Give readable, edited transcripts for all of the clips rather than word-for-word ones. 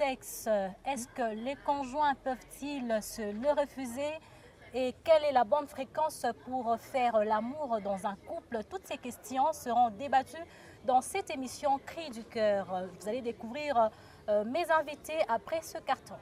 sexe, est-ce que les conjoints peuvent-ils se le refuser? Et quelle est la bonne fréquence pour faire l'amour dans un couple? Toutes ces questions seront débattues dans cette émission Cri du cœur. Vous allez découvrir mes invités après ce carton.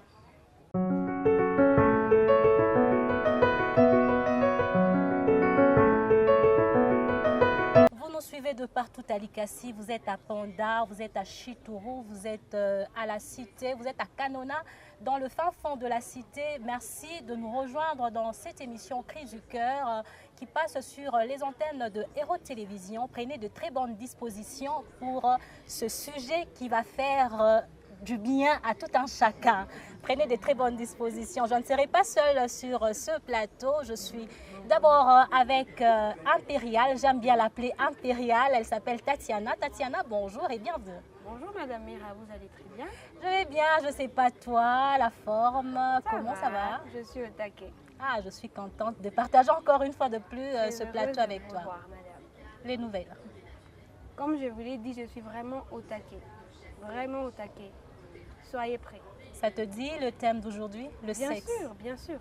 Vous nous suivez de partout à Likasi, vous êtes à Panda, vous êtes à Chituru, vous êtes à la Cité, vous êtes à Kanona, dans le fin fond de la Cité. Merci de nous rejoindre dans cette émission Cri du cœur qui passe sur les antennes de Héros Télévision. Prenez de très bonnes dispositions pour ce sujet qui va faire du bien à tout un chacun. Prenez de très bonnes dispositions. Je ne serai pas seule sur ce plateau. Je suis d'abord avec Impérial. J'aime bien l'appeler Impérial. Elle s'appelle Tatiana. Tatiana, bonjour et bienvenue. Bonjour Madame Mira, vous allez très bien? Je vais bien, je ne sais pas toi, la forme, comment ça va? Je suis au taquet. Ah, je suis contente de partager encore une fois de plus ce plateau avec vous toi. Voir, madame. Les nouvelles. Comme je vous l'ai dit, je suis vraiment au taquet. Vraiment au taquet. Soyez prêts. Ça te dit le thème d'aujourd'hui, le sexe? Bien sûr, bien sûr.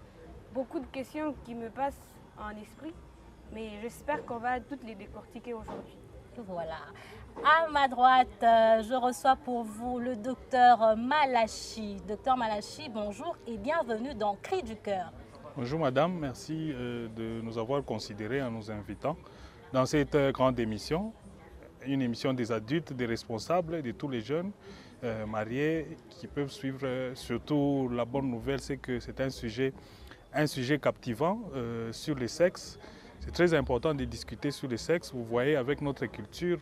Beaucoup de questions qui me passent en esprit, mais j'espère qu'on va toutes les décortiquer aujourd'hui. Voilà. À ma droite, je reçois pour vous le docteur Malachi. Docteur Malachi, bonjour et bienvenue dans Cri du cœur. Bonjour madame, merci de nous avoir considérés en nous invitant dans cette grande émission, une émission des adultes, des responsables, de tous les jeunes mariés qui peuvent suivre. Surtout la bonne nouvelle, c'est que c'est un sujet captivant sur le sexe. C'est très important de discuter sur le sexe. Vous voyez, avec notre culture,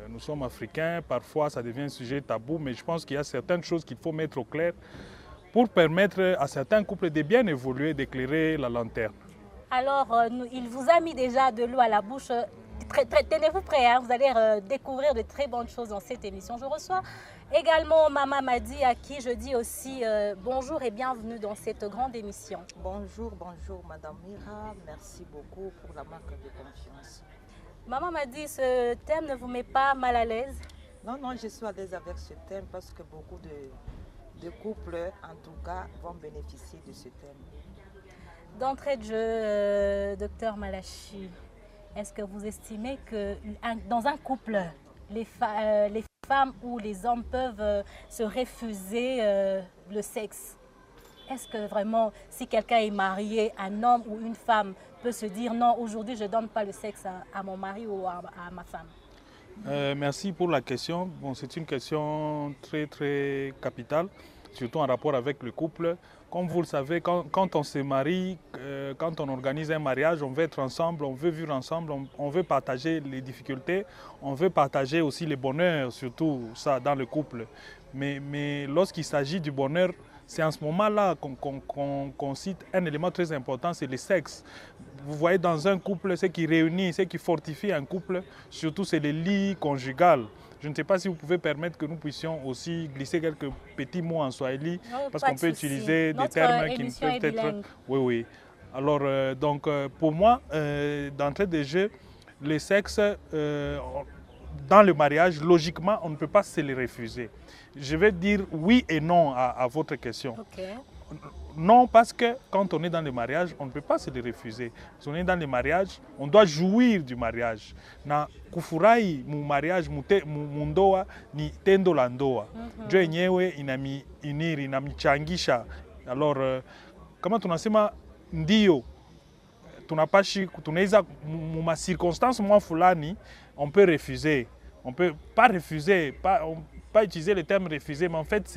nous sommes africains, parfois ça devient un sujet tabou, mais je pense qu'il y a certaines choses qu'il faut mettre au clair pour permettre à certains couples de bien évoluer, d'éclairer la lanterne. Alors, il vous a mis déjà de l'eau à la bouche. Tenez-vous prêts, hein, vous allez découvrir de très bonnes choses dans cette émission. Je reçois également Maman Madi, à qui je dis aussi bonjour et bienvenue dans cette grande émission. Bonjour, bonjour Madame Mira, merci beaucoup pour la marque de confiance. Maman Madi, ce thème ne vous met pas mal à l'aise? Non, je suis à l'aise avec ce thème parce que beaucoup de couples, en tout cas, vont bénéficier de ce thème. D'entrée de jeu, docteur Malachi, est-ce que vous estimez que dans un couple, les femmes ou les hommes peuvent se refuser le sexe? Est-ce que vraiment, si quelqu'un est marié, un homme ou une femme peut se dire non, aujourd'hui je ne donne pas le sexe à mon mari ou à ma femme? Merci pour la question. Bon, c'est une question très très capitale, surtout en rapport avec le couple. Comme vous le savez, quand on se marie, quand on organise un mariage, on veut être ensemble, on veut vivre ensemble, on veut partager les difficultés, on veut partager aussi les bonheurs, surtout ça dans le couple. Mais lorsqu'il s'agit du bonheur, c'est en ce moment-là qu'on cite un élément très important, c'est le sexe. Vous voyez, dans un couple, ce qui réunit, ce qui fortifie un couple, surtout c'est le lit conjugal. Je ne sais pas si vous pouvez permettre que nous puissions aussi glisser quelques petits mots en swahili, parce qu'on peut utiliser des termes qui peuvent être... Oui. Alors, pour moi, d'entrée de jeu, le sexe, dans le mariage, logiquement, on ne peut pas se le refuser. Je vais dire oui et non à votre question. Okay. Non, parce que quand on est dans le mariage, on ne peut pas se le refuser. Si on est dans le mariage, on doit jouir du mariage. Na kufurahi mu mariage mundoa ni tendo la ndoa. Ndio yenyewe inamichangisha. Alors, kama tunasema ndio tunaweza mu circonstance mwa fulani, on peut refuser. On peut pas refuser, pas utiliser le terme refuser, mais en fait,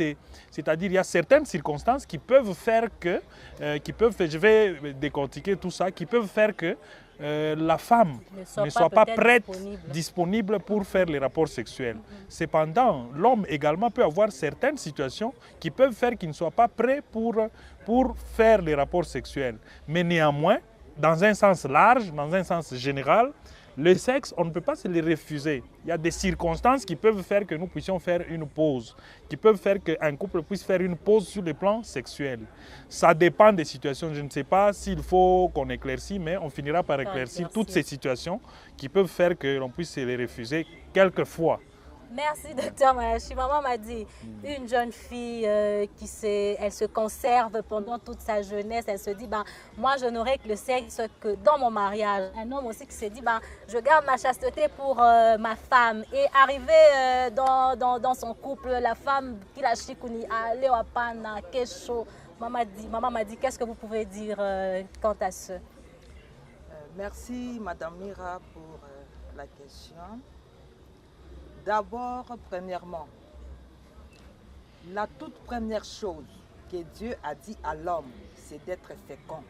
c'est-à-dire il y a certaines circonstances qui peuvent faire que, je vais décortiquer tout ça, qui peuvent faire que la femme ne soit pas prête, disponible pour faire les rapports sexuels. Cependant, l'homme également peut avoir certaines situations qui peuvent faire qu'il ne soit pas prêt pour faire les rapports sexuels. Mais néanmoins, dans un sens large, dans un sens général, le sexe, on ne peut pas se le refuser. Il y a des circonstances qui peuvent faire que nous puissions faire une pause, qui peuvent faire qu'un couple puisse faire une pause sur le plan sexuel. Ça dépend des situations. Je ne sais pas s'il faut qu'on éclaircisse, mais on finira par éclaircir toutes ces situations qui peuvent faire que l'on puisse se les refuser quelquefois. Merci, docteur Malachi. Maman m'a dit, une jeune fille elle se conserve pendant toute sa jeunesse. Elle se dit, ben, moi, je n'aurai que le sexe que dans mon mariage. Un homme aussi qui se dit, ben, je garde ma chasteté pour ma femme. Et arrivé dans son couple, la femme qui l'a chikouni, allez au pana, qu'est chaud. Maman m'a dit, qu'est-ce que vous pouvez dire quant à ce? Merci, Madame Mira, pour la question. D'abord, premièrement, la toute première chose que Dieu a dit à l'homme, c'est d'être fécond.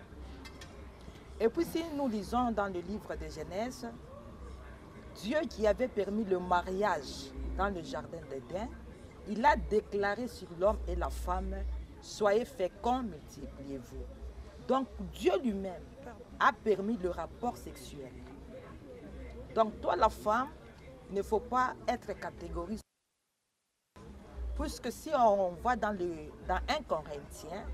Et puis si nous lisons dans le livre de Genèse, Dieu qui avait permis le mariage dans le jardin d'Éden, il a déclaré sur l'homme et la femme, soyez féconds, multipliez-vous. Donc Dieu lui-même a permis le rapport sexuel. Donc toi la femme, il ne faut pas être catégorique. Puisque si on va dans 1 Corinthiens,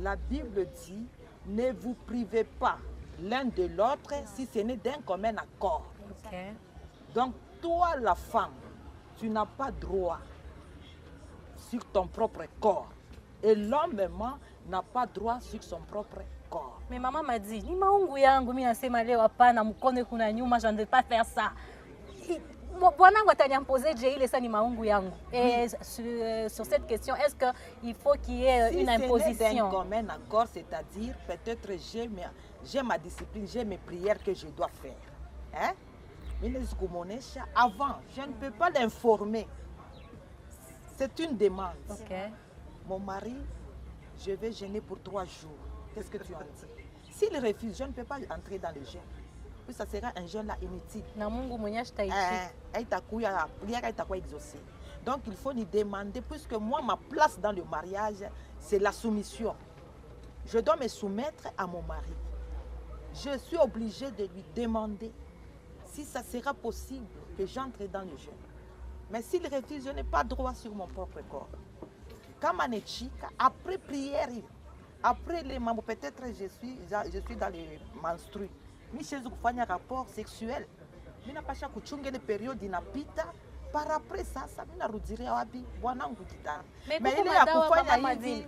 la Bible dit, ne vous privez pas l'un de l'autre si ce n'est d'un commun accord. Okay. Donc toi la femme, tu n'as pas droit sur ton propre corps. Et l'homme même n'a pas droit sur son propre corps. Mais maman m'a dit, ni maungu yangu mi nasema leo hapana mkone kuna nyuma, je ne vais pas faire ça. Bwanangu ataniimposer j'ai il ça ni maungu yangu. Et sur cette question, est-ce qu'il faut qu'il y ait une imposition? Si c'est comme un accord, c'est-à-dire peut-être j'ai ma discipline, j'ai mes prières que je dois faire. Hein? Avant, je ne peux pas l'informer. C'est une demande. Okay. Mon mari, je vais jeûner pour 3 jours. Qu'est-ce que tu en dis? S'il refuse, je ne peux pas entrer dans le jeûne. Puis ça sera un jeûne là inutile. Donc il faut lui demander, puisque moi, ma place dans le mariage, c'est la soumission. Je dois me soumettre à mon mari. Je suis obligée de lui demander si ça sera possible que j'entre dans le jeûne. Mais s'il refuse, je n'ai pas droit sur mon propre corps. Après prière, après les membres, peut-être je suis dans les menstrues. Mais chez vous, il y a un rapport sexuel. Je n'ai pas de les périodes d'inapita. Par après ça, ça m'a redire wabi bwanangu kitana. Mais il est à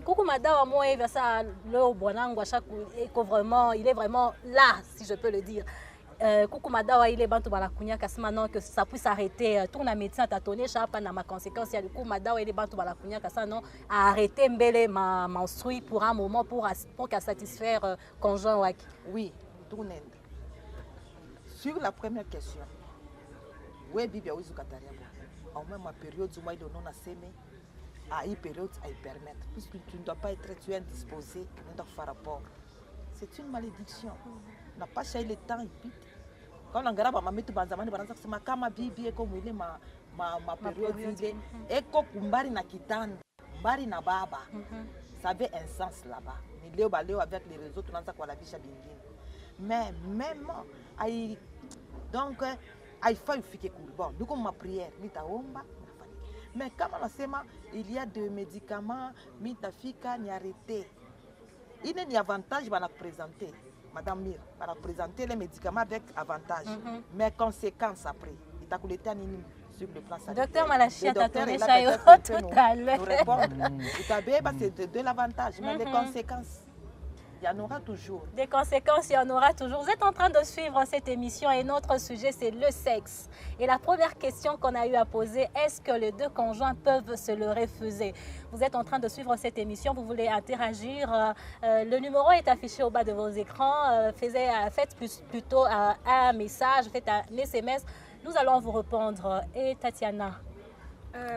coucou madawa moi il va ça le bwanangu à chaque vraiment il est vraiment là si je peux le dire. Coucou madawa il est bantu bala kunya kasima non que ça puisse arrêter tourne à médecin t'atonner chapa na ma conséquence il y a du coup madawa il est bantu bala kunya kasima non à arrêter mbele ma menstrue pour un moment pour qu'à satisfaire conjoint waki. Oui, tourne. Sur la première question. Oui, Bibia Ouizukataria. Au moins, ma période où il non a sémé, à une période à y permettre. Puisque tu ne dois pas être, tu es indisposé, tu ne dois pas faire rapport. C'est une malédiction. On n'a pas cherché le temps, et puis. Quand on regarde ma mère, c'est ma kama bibi, comme il est ma période, et comme Kumbari na kitanda, Kumbari na baba. Ça avait un sens là-bas. Mais Léo Baléo avec les réseaux, tout le monde a la vie chabingine. Mais même, donc, il faut faire bon, nous comme ma prière, mais comme on sait, il y a des médicaments, mitafika ni arrêté. Il y a des avantages à présenter, Madame Mir, à présenter les médicaments avec avantage, mais conséquences après. Il t'a coulé sur le plan sanitaire. Docteur Malachi, tu as donné ça tout à l'heure. Nous répondre. C'est de l'avantage, mais les conséquences. Il y en aura toujours. Des conséquences, il y en aura toujours. Vous êtes en train de suivre cette émission et notre sujet, c'est le sexe. Et la première question qu'on a eu à poser, est-ce que les deux conjoints peuvent se le refuser? Vous êtes en train de suivre cette émission, vous voulez interagir. Le numéro est affiché au bas de vos écrans. Faites plutôt un message, faites un SMS. Nous allons vous répondre. Et Tatiana,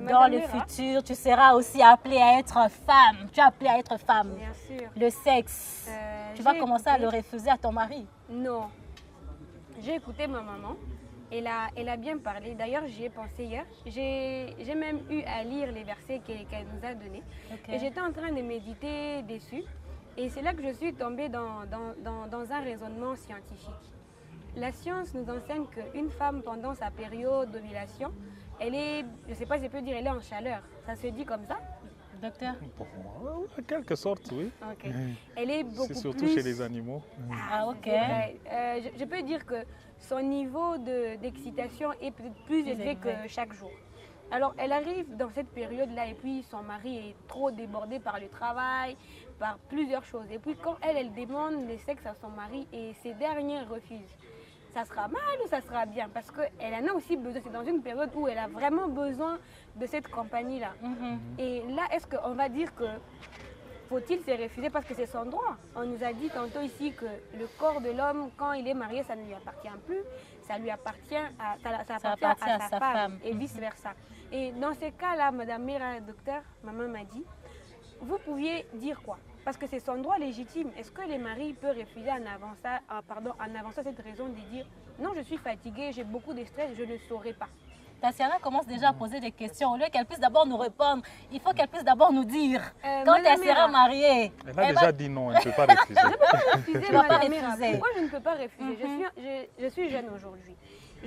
dans le futur, tu seras aussi appelée à être femme. Tu es appelée à être femme. Bien sûr. Le sexe, tu vas commencer à le refuser à ton mari? Non. J'ai écouté ma maman. Elle a bien parlé. D'ailleurs, j'y ai pensé hier. J'ai même eu à lire les versets qu'elle nous a donnés. Okay. Et j'étais en train de méditer dessus. Et c'est là que je suis tombée dans un raisonnement scientifique. La science nous enseigne qu'une femme, pendant sa période d'ovulation, elle est, je ne sais pas si je peux dire, elle est en chaleur. Ça se dit comme ça? Docteur? En quelque sorte, oui. Okay. Elle est beaucoup plus... C'est surtout chez les animaux. Ah, ok. Je peux dire que son niveau d'excitation est peut-être plus élevé que chaque jour. Alors, elle arrive dans cette période-là et puis son mari est trop débordé par le travail, par plusieurs choses. Et puis, quand elle demande le sexe à son mari et ces derniers refusent, ça sera mal ou ça sera bien? Parce qu'elle en a aussi besoin. C'est dans une période où elle a vraiment besoin de cette compagnie-là. Et là, est-ce qu'on va dire que faut-il se refuser parce que c'est son droit? On nous a dit tantôt ici que le corps de l'homme, quand il est marié, ça ne lui appartient plus. Ça lui appartient à sa femme et vice-versa. Et dans ces cas-là, Madame Mira, docteur, maman m'a dit, vous pouviez dire quoi? Parce que c'est son droit légitime. Est-ce que les maris peuvent refuser en avançant cette raison de dire non, je suis fatiguée, j'ai beaucoup de stress, je ne saurais pas? Tatiana commence déjà à poser des questions. Au lieu qu'elle puisse d'abord nous répondre, il faut qu'elle puisse d'abord nous dire. Quand elle sera mariée. Elle a déjà dit non, elle ne peut pas refuser. Je ne peux pas refuser, Madame Mira. refuser. Pourquoi je ne peux pas refuser? Je suis jeune aujourd'hui.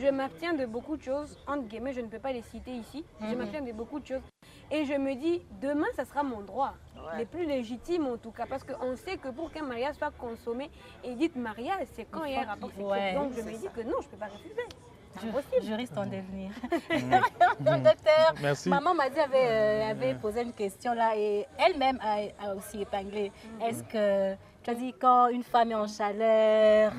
Je m'abstiens de beaucoup de choses, entre guillemets, je ne peux pas les citer ici. Je m'abstiens de beaucoup de choses. Et je me dis, demain, ça sera mon droit. Les plus légitimes en tout cas. Parce qu'on sait que pour qu'un mariage soit consommé, et dites mariage, c'est quand il y a un rapport sexuel. Donc je me dis que non, je ne peux pas refuser. Juriste en devenir. Docteur, merci. Maman m'a dit avait posé une question là et elle-même a aussi épinglé. Est-ce que, tu as dit quand une femme est en chaleur,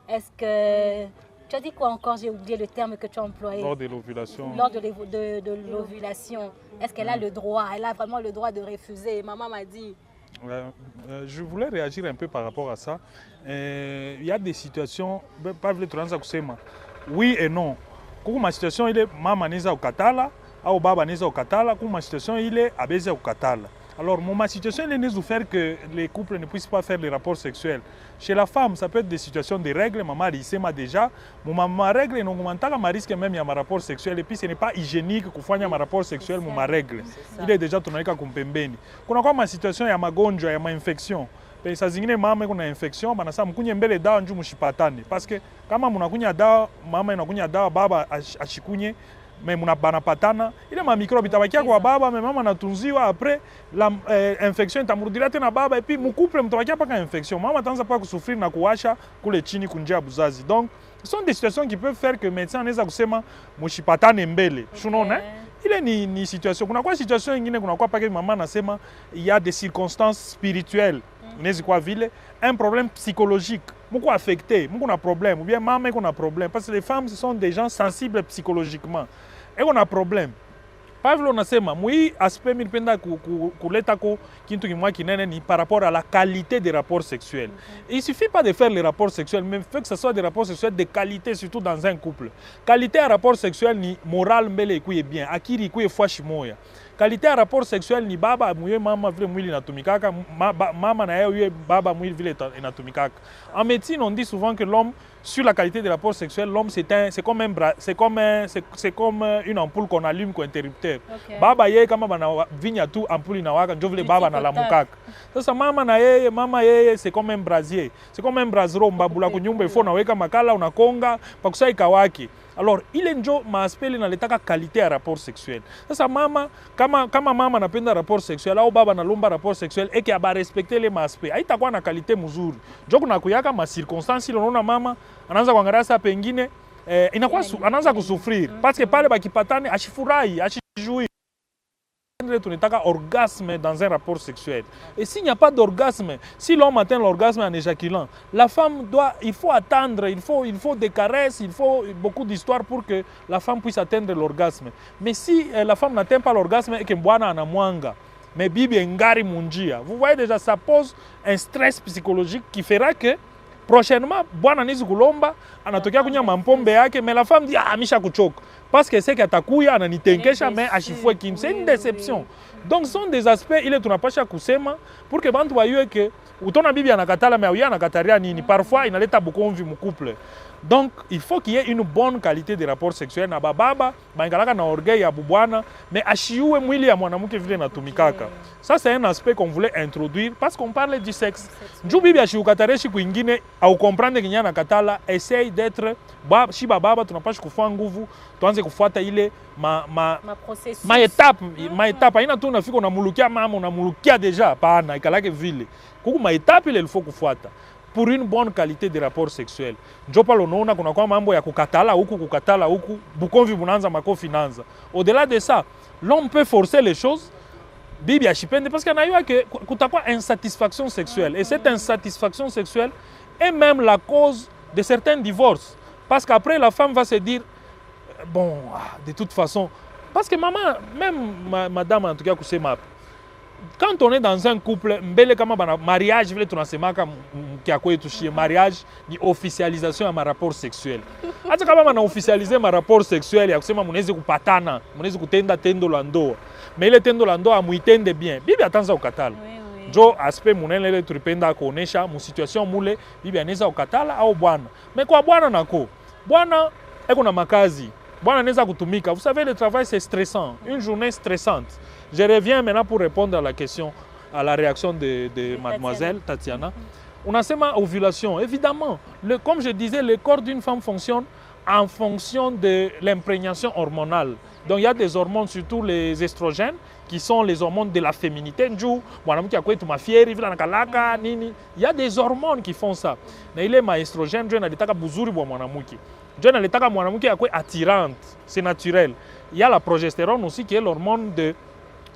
est-ce que... Tu as dit quoi encore? J'ai oublié le terme que tu as employé. Lors de l'ovulation. Lors de l'ovulation. Est-ce qu'elle a le droit? Elle a vraiment le droit de refuser? Maman m'a dit. Je voulais réagir un peu par rapport à ça. Il y a des situations, pas le transa kusema. Oui et non. Kuku ma situation ile mama niza ukatala au baba niza ukatala, kuku ma situation ile abeza ukatala. Alors, ma situation est de faire que les couples ne puissent pas faire les rapports sexuels. Chez la femme, ça peut être des situations de règles. Maman dit déjà, ma règle, non, ma risque même il y a un rapport sexuel. Et puis, ce n'est pas hygiénique qu'on fasse un rapport sexuel, ma règle. Il est déjà tourné comme pembeni. Quand on a ma situation, il y a ma gonja, il y a ma infection. Ça zingine mama kuna infection, bana sa mkunye mbele dawa nju mushipatane. Parce que kama munakunya dawa, mama inakunya dawa, baba ashikunye. Mais muna banapatana ile ma microbe itabakia kwa baba, mais mama anatunziwa après la infection itamrudia tena baba et puis mcouple mtabakia paka infection, mama ataanza pas kusufiri na kuwasha kule chini kunjia buzazi. Donc ce sont des situations qui peuvent faire que médecin anaweza kusema mushipatane mbele. Unaona? Ile ni situation. Kuna kwa situation nyingine kuna kwa paka mama anasema il y a des circonstances spirituelles. Inaweza kwa vile un problème psychologique. Moko affecté, moko na problème, ou bien maman qu'on a problème. Parce que les femmes, ce sont des gens sensibles psychologiquement. Et on a problème. Pavlo nasema, moi, aspect milpenda kuleta ko kintu kimwa kinene ni par rapport à la qualité des rapports sexuels. Et il suffit pas de faire les rapports sexuels, mais fait que ce soit des rapports sexuels de qualité, surtout dans un couple. Qualité à rapport sexuel ni moral mbele ikuye bien, akiri ikuye fwashi moya. Qualité à rapport sexuel ni baba mouye mama vile mwili inatumikaka, mama na yeye baba mwili vile inatumikaka. En médecine, on dit souvent que l'homme, sur la qualité des rapports sexuels, l'homme c'est comme une ampoule qu'on allume comme interrupteur. Okay. Baba yeye kama bana vinya tu ampoule inawaka ndio vile baba analamukaka. Sasa mama yeye c'est comme un brasier. C'est comme un brasero mbabula kunyumba ifo naweka makala unakonga pakusai kawaki. Alors, il est njo maaspeli na letaka qualité ya rapport sexuel. Sasa mama kama mama anapenda rapport sexuel au baba analomba rapport sexuel eke aba respecter les maaspeli. Haitakuwa na qualité mzuri. Njo kuna kuyaka ma circonstances ile unaona mama anaanza kuangalia saa pengine inakuwa anaanza kusufrir parce que pale bakipatane ashifurahi, ashijui. Tunataka orgasme dans un rapport sexuel. Et s'il n'y a pas d'orgasme, si l'homme atteint l'orgasme en éjaculant, la femme il faut attendre, il faut des caresses, il faut beaucoup d'histoires pour que la femme puisse atteindre l'orgasme. Mais si la femme n'atteint pas l'orgasme et que mbwana anamwanga, mais bibi engari munjia, vous voyez déjà, ça pose un stress psychologique qui fera que prochainement, bwana nizi kulomba, anatokea kunya mampombe yake, mais la femme dit misha kuchoka. Parce que c'est qu'atakuya ananitenkesha mais ashifue kim. C'est une déception. Donc ce sont des aspects ile tunapasha kusema pour que bantu bayue que utona bibi anakatala mais uya anakataria nini. Parfois inaleta bukonvi mu couple. Donc il faut qu'il y ait une bonne qualité de rapport sexuel na bababa, bangalaka na orgueil ya bubwana, mais ashiue mwili ya mwanamke vile natumikaka. Ça c'est un aspect qu'on voulait introduire parce qu'on parle du sexe. Nju bibi ashiukatareshi kuingine au comprendre kinya nakatala, essaye d'être shi bababa tunapasha kufua nguvu, tuanze kufuata ile ma étape haina tu unafika unamulukia mama unamulukia deja hapana ikalake vile. Kuku ma étape ile il faut kufuata. pour une bonne qualité de rapport sexuel. Njopa lonaona kuna kwa mambo ya kukatala huku, bukonvi bunanza makofi nanza. Au-delà de ça, l'homme peut forcer les choses. Bibi achipende parce qu'il y a que kutakuwa insatisfaction sexuelle. Et cette insatisfaction sexuelle est même la cause de certains divorces. Parce qu'après, la femme va se dire, bon, de toute façon, parce que maman, même madame en tout cas, quand on est dans un couple, mariage, mariage, ni officialisation à ma rapport sexuel. Ata kama on a officialisé ma rapport sexuel, ya kusema munezi kupatana, munezi kutenda tendo la ndoa. Mais ile tendo la ndoa muitende bien. Bibi atanza ukatala. Jo aspect munene ile tulipenda kuonesha mu situation mule bibi anaweza ukatala au bwana. Mais kwa bwana nako, bwana eko na makazi. Bwana anaweza kutumika. Vous savez, le travail c'est stressant, une journée stressante. Je reviens maintenant pour répondre à la question, à la réaction de mademoiselle Tatiana. On a seulement ovulation. Évidemment, comme je disais, le corps d'une femme fonctionne en fonction de l'imprégnation hormonale. Donc il y a des hormones, surtout les estrogènes, qui sont les hormones de la féminité. Il y a des hormones qui font ça. Mais il est ma estrogène, attirante, c'est naturel. Il y a la progestérone aussi qui est l'hormone de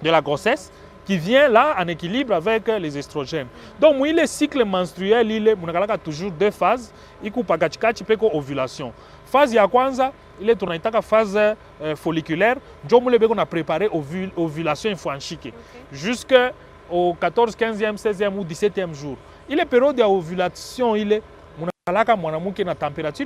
la grossesse qui vient là en équilibre avec les estrogènes. Donc, le cycle menstruel, il a toujours deux phases. Il y a ovulation. Phase ya kwanza, il est une phase folliculaire. On a préparé ovulation infantile jusqu'au 14, 15e, 16e ou 17e jour. Il est période d'ovulation, il est la température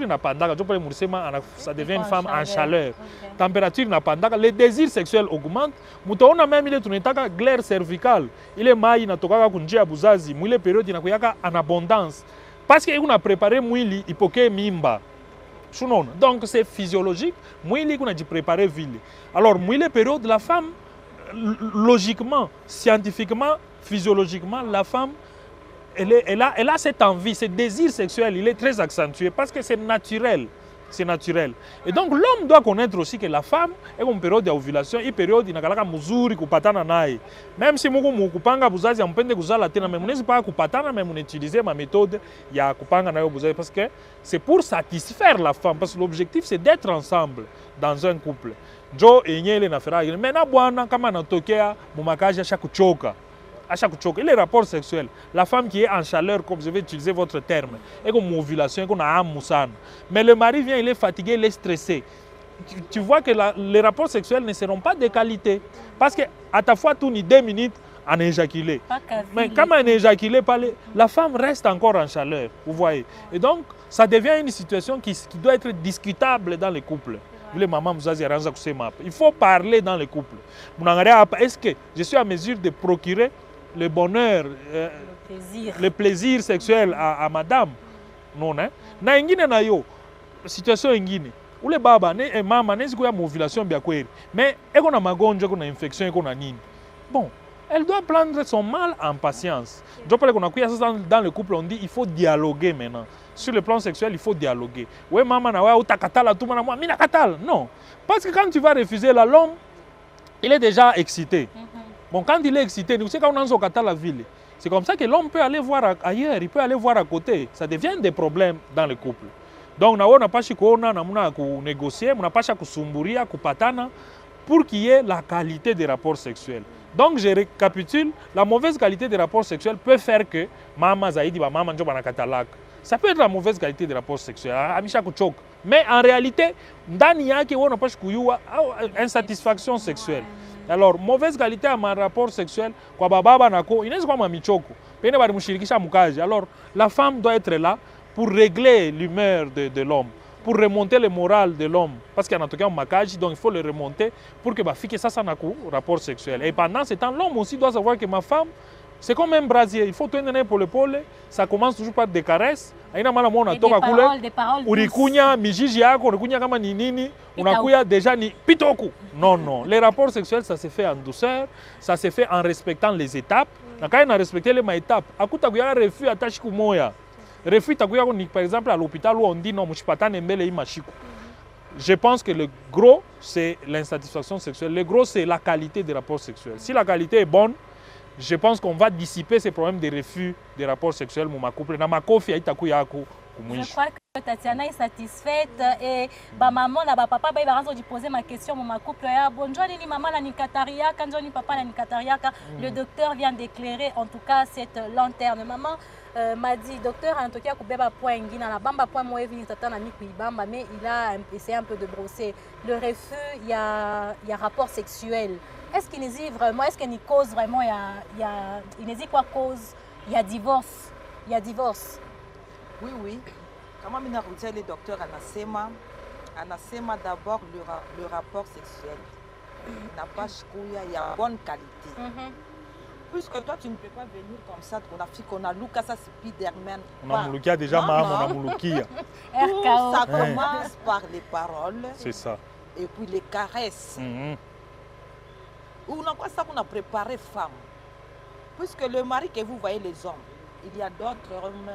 ça devient une femme en chaleur. Température le désir sexuel augmente. Mutaona même il est une glaire cervicale. Il est mai inatoka kunjia buzazi. Mwile période inakoyaka en abondance. Parce que on a préparé mwili ipoke mimba. Donc c'est physiologique. Mwili qu'on a dit préparer ville. Alors mwile période la femme logiquement, scientifiquement, physiologiquement la femme elle a cette envie, ce désir sexuel, il est très accentué parce que c'est naturel. C'est naturel. Et donc l'homme doit connaître aussi que la femme est une période d'ovulation, une période inakalaka muzuri kupatana naye. Même si muko mukupanga buzazi ampende kuzala tena mais munezi pas kupatana mais mun utiliser ma méthode ya kupanga nayo buzazi parce que c'est pour satisfaire la femme parce que l'objectif c'est d'être ensemble dans un couple. Jo enyele na fera mais na bwana kama natokea mumakaji asha kuchoka. Il est rapport sexuel. La femme qui est en chaleur, comme je vais utiliser votre terme, et comme ovulation, qu'on a un moussan. Mais le mari vient, il est fatigué, il est stressé. Tu vois que les rapports sexuels ne seront pas de qualité. Parce qu'à ta fois, tout ni 2 minutes, en éjaculé. Mais quand on éjaculé, la femme reste encore en chaleur. Vous voyez. Et donc, ça devient une situation qui doit être discutable dans les couples. Il faut parler dans les couples. Est-ce que je suis à mesure de procurer le bonheur, le plaisir sexuel à madame? Non, hein? Na ingine na yo, situation ingine. Ule baba ne mama nezi kuya ovulation bien kweli. Mais eko na magonjwa, eko na infection, eko na nini. Bon, elle doit prendre son mal en patience. Je parle qu'on a kuya dans le couple, on dit il faut dialoguer maintenant. Sur le plan sexuel, il faut dialoguer. Ouais maman na ouais utakatala tout mana moi mina katal. Non. Parce que quand tu vas refuser là, l'homme il est déjà excité. Bon, quand il est excité, tu sais quand on a la ville, c'est comme ça que l'homme peut aller voir ailleurs, il peut aller voir à côté. Ça devient des problèmes dans le couple. Donc, on n'a pas négocier, on n'a pas kusumburia, kupatana, pour qu'il y ait la qualité des rapports sexuels. Donc, je récapitule, la mauvaise qualité des rapports sexuels peut faire que maman zaidi ba maman njo banakatalaka. Ça peut être la mauvaise qualité des rapports sexuels. Mais en réalité, ndani yake on n'a pas insatisfaction sexuelle. Alors, mauvaise qualité à mon rapport sexuel, kwa baba nako, inaweza kwa mamichoko. Pene bali mushirikisha mukaji. Alors, la femme doit être là pour régler l'humeur de l'homme, pour remonter le moral de l'homme. Parce qu'il y a un makaji, donc il faut le remonter pour que ma fille ça nako rapport sexuel. Et pendant ce temps, l'homme aussi doit savoir que ma femme, c'est comme un brasier. Il faut tenir pour l'épaule. Ça commence toujours par des caresses. Des paroles urikunya, mijiji yako, urikunya kama ni nini, unakuya déjà ni pitoku. Non, non. Les rapports sexuels, ça se fait en douceur, ça se fait en respectant les étapes. Quand on a respecté les étapes, akuta kuya refus attache kumoya. Refus takuya ni par exemple à l'hôpital où on dit non, mushipatane mbele imashiku. Je pense que le gros c'est l'insatisfaction sexuelle. Le gros c'est la qualité des rapports sexuels. Si la qualité est bonne, je pense qu'on va dissiper ces problèmes de refus des rapports sexuels dans ma couple. Dans ma kofi, je crois que Tatiana est satisfaite et ma maman, ma papa, il va poser ma question mon couple. Bonjour, maman, la nikataria, quand papa, la nikataria, le docteur vient d'éclairer en tout cas cette lanterne. Maman m'a dit, docteur, en tout cas, mais il a essayé un peu de brosser. Le refus, il y a rapport sexuel. Est-ce qu'il dit vraiment, est-ce qu'il cause vraiment, il dit quoi cause? Il y a divorce. Il y a divorce. Oui, oui. Comment le docteur anasema d'abord le rapport sexuel. N'a pas il y a bonne qualité. Puisque toi, tu ne peux pas venir comme ça, qu'on a Lucas, ça Spiderman. On a Mouloukia déjà, on a Mouloukia. Ça commence par les paroles. C'est ça. Et puis les caresses. On a quoi ça qu'on a préparé femme. Puisque le mari que vous voyez les hommes, il y a d'autres hommes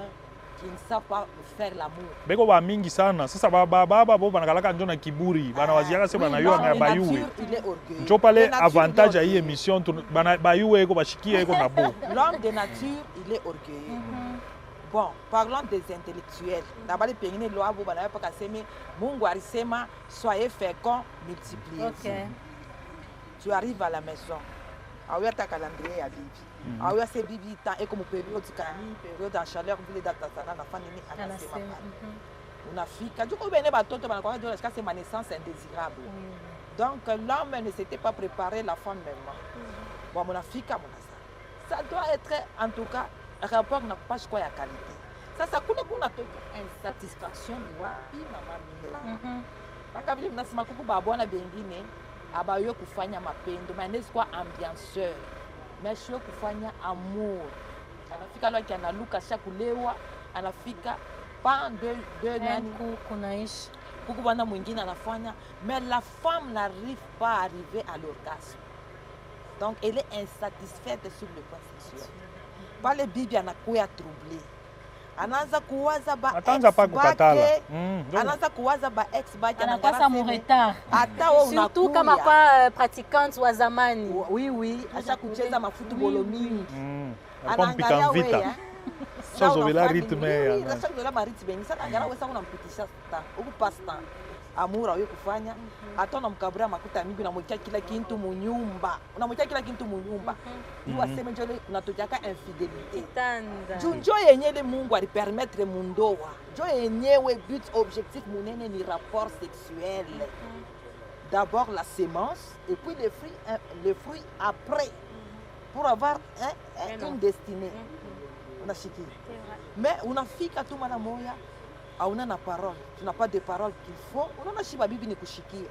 qui ne savent pas faire l'amour. Beko ba mingi sana. Sasa baba bo banakalaka njo na kiburi. Bana waziaka se bana yo na bayuwe. Njo pale avantage ya hii émission bana bayuwe ko bashikia ko na bo. L'homme de nature, il est orgueilleux. Bon, parlons des intellectuels. D'abord, les loi bo bana pa kaseme Mungu alisema soyez féconds, multipliez. Okay. Tu arrives à la maison. Aouya ta calendrier ya bibi. Aouya se bibi temps et comme période kani, période en chaleur vile datatana na fani ni anasema. Unafika. Du coup bene batoto bana kwa dire que c'est ma naissance indésirable. Donc l'homme ne s'était pas préparé, la femme même. Bon mon Afrique ça doit être en tout cas un rapport n'a pas quoi ya qualité. Ça kuna insatisfaction wapi mama mimi. Paka vile mnasema kuku babwana bengine abayo kufanya mapendo manezi kwa ambianceur mesho kufanya amour anafika leo analuka shakulewa anafika pas de nani kunaishi kuku bwana mwingine anafanya mais la femme n'arrive pas à arriver à l'orgasme donc elle est insatisfaite sur le plan sexuel pale bibi anakuwa troublé anaanza kuwaza ba anaanza kuwaza ba ex baki anakosa mu retard hata wewe surtout kama kwa pratiquante wa zamani oui acha kucheza mafutu bolomi anaangalia wewe sasa vile rythme sasa vile ma rythme sasa angalia wewe sasa unampitisha sta huko pasta amura wewe kufanya hata unamkabria makuta mingi unamwekea kila kitu munyumba aseme njoo unatokaka infidelité njoo yenyewe Mungu alipermettre mundoa njoo yenyewe but objectif munene ni rapport sexuel d'abord la sémence et puis les fruits après pour avoir une destinée unashiki mais unafika tu mara moja hauna na parole tu n'as pas de parole qu'il faut unaona shiba bibi ni kushikia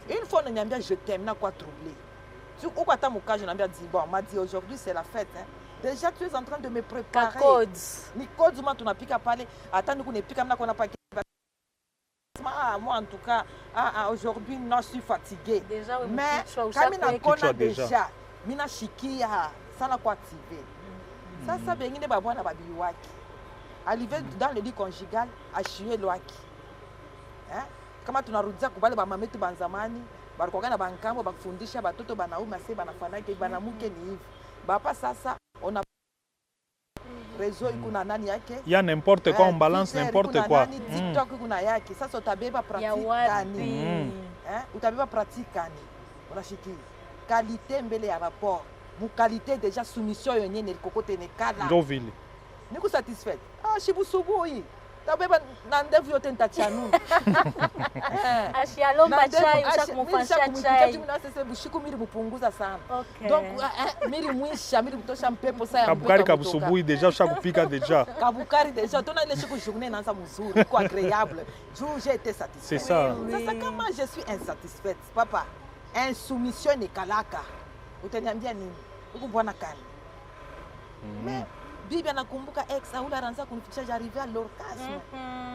une fois unaniambia je t'aime na quoi troubler tu ou kwa tamuka je n'ambia dit bon m'a dit aujourd'hui c'est la fête hein. Déjà tu es en train de me préparer ni code ma tunapika pale hata niku nepika mna kona pa moi en tout cas aujourd'hui non je suis fatigué déjà mais kama nakona déjà mina shikia sana kwa activer sasa bengine babwana babiwaki arrivé dans le lit conjugal ashiwe lwaki kama tunarudia kubale ba mametu banzamani balikuwa na bankambo bakufundisha batoto banaume ase banafanake banamuke ni hivi bapa sasa on a réseau ikuna nani yake ya n'importe quoi on balance n'importe quoi TikTok kuna yake sasa utabeba pratique kani utabeba pratique kani unashiki qualité mbele ya rapport mu qualité déjà soumission yonye ne kokote ne kala ndovile niku satisfait shibusubui tabeba na ndevu yote nitachanu ashialomba chai ushakumfanyia chai mimi sasa bushiku miri mupunguza sana donc miri mwisha miri kutosha mpepo saa kabukari kabusubui déjà ushakupika déjà kabukari déjà tona ile siku journée inaanza mzuri kwa agréable j'ai été satisfait c'est ça sasa kama je suis insatisfaite papa insoumission ni kalaka utaniambia nini huko bwana kani mais bibi anakumbuka ex aula anaanza kunifikisha j'arrive à l'orgasme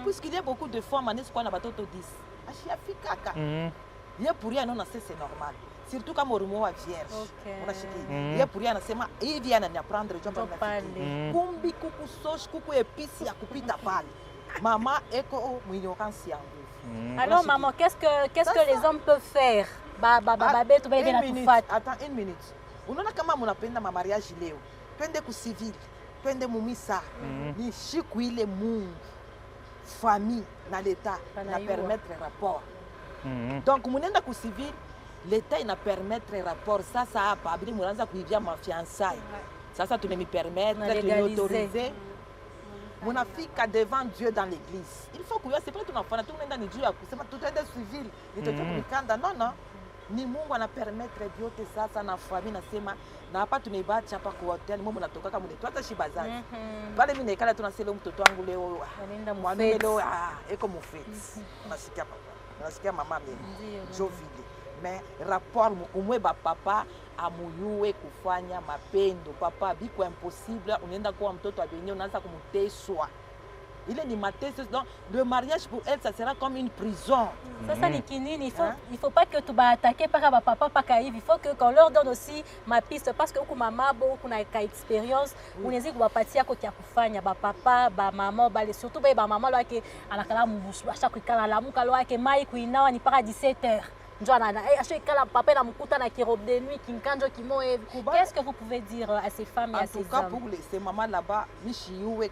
puisqu'il y a beaucoup de femmes anes kwa na batoto 10 ashiafikaka ye pour rien non c'est normal surtout kama urumo wa vierge unashiki ye pour rien anasema hivi ananiapprendre jomba na kumbi kuku sosh kuku episi ya kupita pale mama eko ignorance yangu alors maman qu'est-ce que les hommes peuvent faire attends une minute Unaona kama mnapenda ma mariage leo, twende ku civil, twende mumisa. Ni siku ile Mungu, famille na l'État na permettre rapport. Donc munenda ku civil, l'État ina permettre rapport. Sasa hapa abili mnaanza kuivia mafiançailles. Sasa tunemi permettre, tunautoriser. Munafika devant Dieu dans l'église. Il faut que c'est pas tunafanya tunaenda ni Dieu akusema tutende civil, nitoke kumikanda. Non. Ni Mungu anapermettre vyote sasa na famille nasema na hapa tunaibacha hapa kwa hotel Mungu natoka kama mtu hata shibazazi. Pale mimi naikala tunasema mtoto wangu leo mwanene leo eko mufeti. Unasikia mama mimi. Jovile. Mais rapport umwe ba papa amuyue kufanya mapendo. Papa biko impossible unaenda kwa mtoto abenye unaanza kumteswa. Il est animateur, donc le mariage pour elle, ça sera comme une prison. Ça, ça n'est qu'il faut pas que tu vas attaquer par papa, par Kaïv. Il faut qu'on leur donne aussi ma piste. Parce que maman, beaucoup de expérience, on est dit qu'on va partir à côté à kufanya, papa, maman, surtout maman, là, qui a la cala mouche, à chaque cas, la mouka, là, qui est maï, qui n'a ni pas à 17h. Qu'est-ce que vous pouvez dire à ces femmes et à ces hommes? En tout cas, pour ces mamans là-bas,